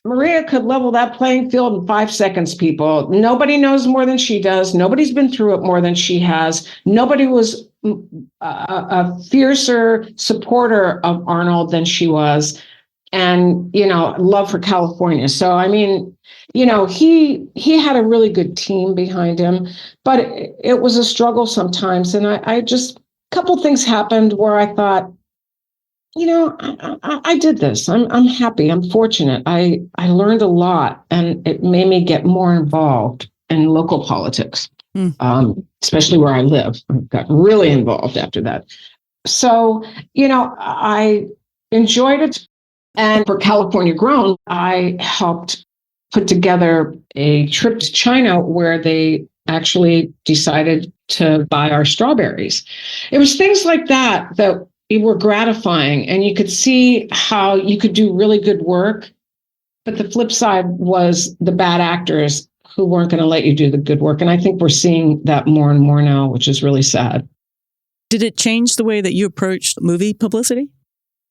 Maria could level that playing field in 5 seconds, people. Nobody knows more than she does. Nobody's been through it more than she has. Nobody was a fiercer supporter of Arnold than she was. And, love for California. So, I mean, he had a really good team behind him, but it was a struggle sometimes. And a couple things happened where I thought, I did this. I'm happy. I'm fortunate. I learned a lot, and it made me get more involved in local politics, especially where I live. I got really involved after that. So, I enjoyed it. And for California Grown, I helped put together a trip to China where they actually decided to buy our strawberries. It was things like that were gratifying, and you could see how you could do really good work. But the flip side was the bad actors who weren't going to let you do the good work. And I think we're seeing that more and more now, which is really sad. Did it change the way that you approached movie publicity?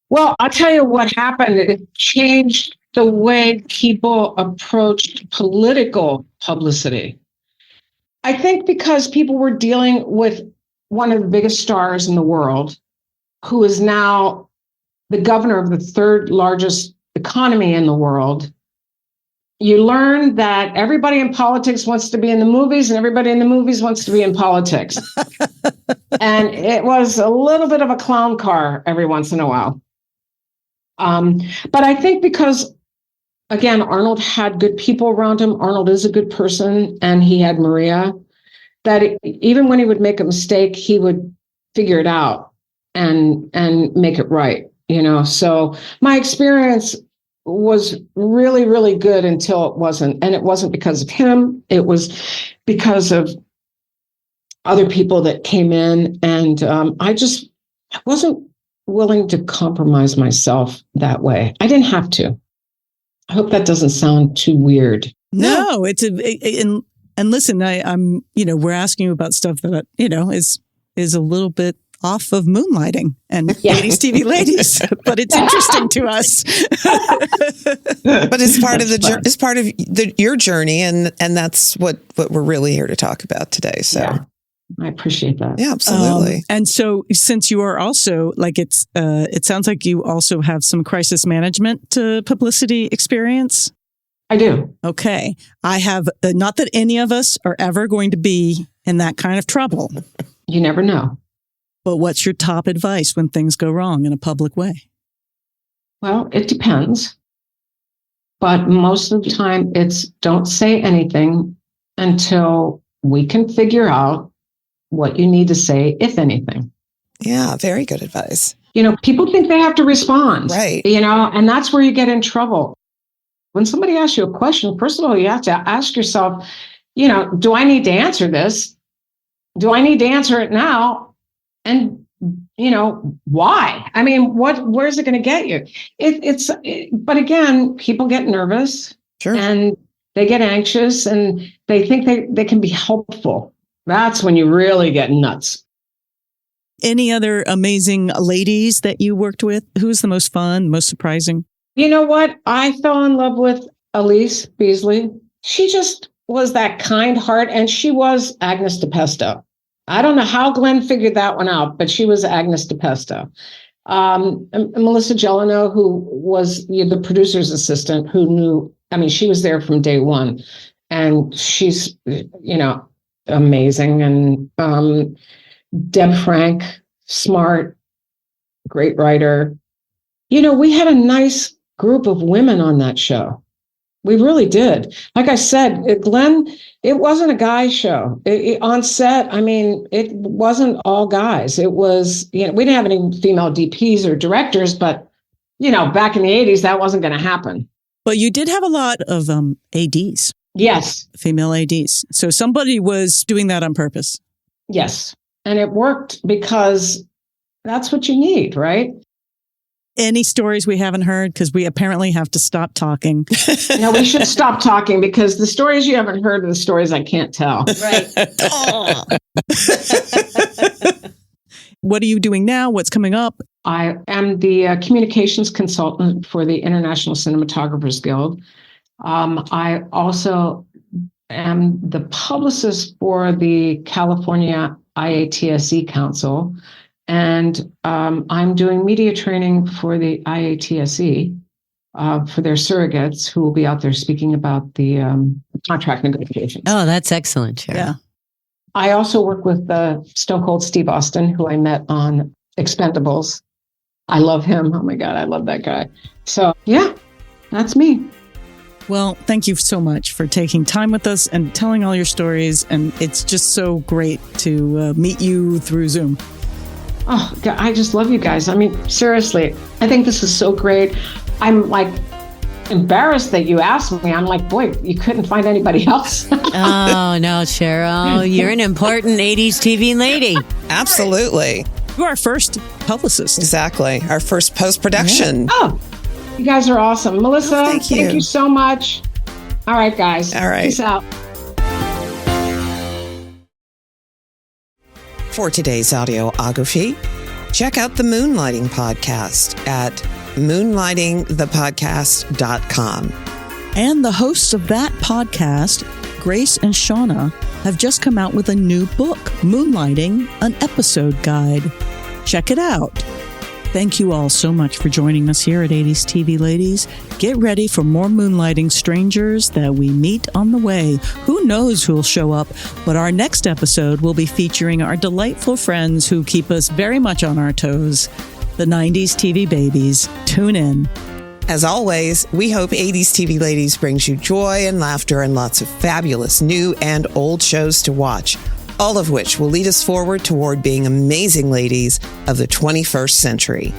Well, I'll tell you what happened. It changed the way people approached political publicity. I think because people were dealing with one of the biggest stars in the world, who is now the governor of the third largest economy in the world, you learn that everybody in politics wants to be in the movies and everybody in the movies wants to be in politics. And it was a little bit of a clown car every once in a while. But I think because, again, Arnold had good people around him. Arnold is a good person, and he had Maria, that even when he would make a mistake, he would figure it out and make it right, So my experience was really, really good until it wasn't. And it wasn't because of him. It was because of other people that came in. And I wasn't willing to compromise myself that way. I didn't have to. I hope that doesn't sound too weird. No, and listen, I'm we're asking you about stuff that is a little bit off of Moonlighting and 80s TV ladies, but it's interesting to us. But it's part of your journey, and that's what we're really here to talk about today. So. Yeah. I appreciate that. Yeah, absolutely. And so since you are also it sounds like you also have some crisis management publicity experience. I do. Okay. I have, not that any of us are ever going to be in that kind of trouble. You never know. But what's your top advice when things go wrong in a public way? Well, it depends. But most of the time it's don't say anything until we can figure out what you need to say, if anything. Yeah, very good advice. People think they have to respond. Right. And that's where you get in trouble. When somebody asks you a question, first of all, you have to ask yourself, do I need to answer this? Do I need to answer it now? And, why? I mean, where's it going to get you? But again, people get nervous. Sure. And they get anxious and they think they can be helpful. That's when you really get nuts. Any other amazing ladies that you worked with? Who's the most fun, most surprising? You know what? I fell in love with Elise Beasley. She just was that kind heart, and she was Agnes DePesto. I don't know how Glenn figured that one out, but she was Agnes DePesto. And Melissa Gelano, who was the producer's assistant, who knew, she was there from day one. And she's, amazing. And Deb Frank, smart, great writer. We had a nice group of women on that show. We really did. Like I said, Glenn, it wasn't a guy show. On set, it wasn't all guys. It was, we didn't have any female DPs or directors, but, back in the 80s, that wasn't going to happen. But you did have a lot of ADs. Yes. Female ADs. So somebody was doing that on purpose. Yes. And it worked because that's what you need, right? Any stories we haven't heard? Because we apparently have to stop talking. No, we should stop talking because the stories you haven't heard are the stories I can't tell. Right. What are you doing now? What's coming up? I am the communications consultant for the International Cinematographers Guild. I also am the publicist for the California IATSE Council, and I'm doing media training for the IATSE for their surrogates who will be out there speaking about the contract negotiations. Oh, that's excellent, Sharon. Yeah. I also work with Stone Cold Steve Austin, who I met on Expendables. I love him. Oh my God, I love that guy. So yeah, that's me. Well, thank you so much for taking time with us and telling all your stories. And it's just so great to meet you through Zoom. Oh, God, I just love you guys. I mean, seriously, I think this is so great. I'm like embarrassed that you asked me. I'm like, boy, you couldn't find anybody else. Oh, no, Cheryl. You're an important 80s TV lady. Absolutely. You're our first publicist. Exactly. Our first post-production. Oh, you guys are awesome. Melissa, Oh, thank you so much. All right, guys. All right. Peace out. For today's audiography, check out the Moonlighting podcast at moonlightingthepodcast.com. And the hosts of that podcast, Grace and Shauna, have just come out with a new book, Moonlighting, an episode guide. Check it out. Thank you all so much for joining us here at 80s TV Ladies. Get ready for more moonlighting strangers that we meet on the way. Who knows who'll show up, but our next episode will be featuring our delightful friends who keep us very much on our toes, the 90s TV babies. Tune in. As always, we hope 80s TV Ladies brings you joy and laughter and lots of fabulous new and old shows to watch, all of which will lead us forward toward being amazing ladies of the 21st century.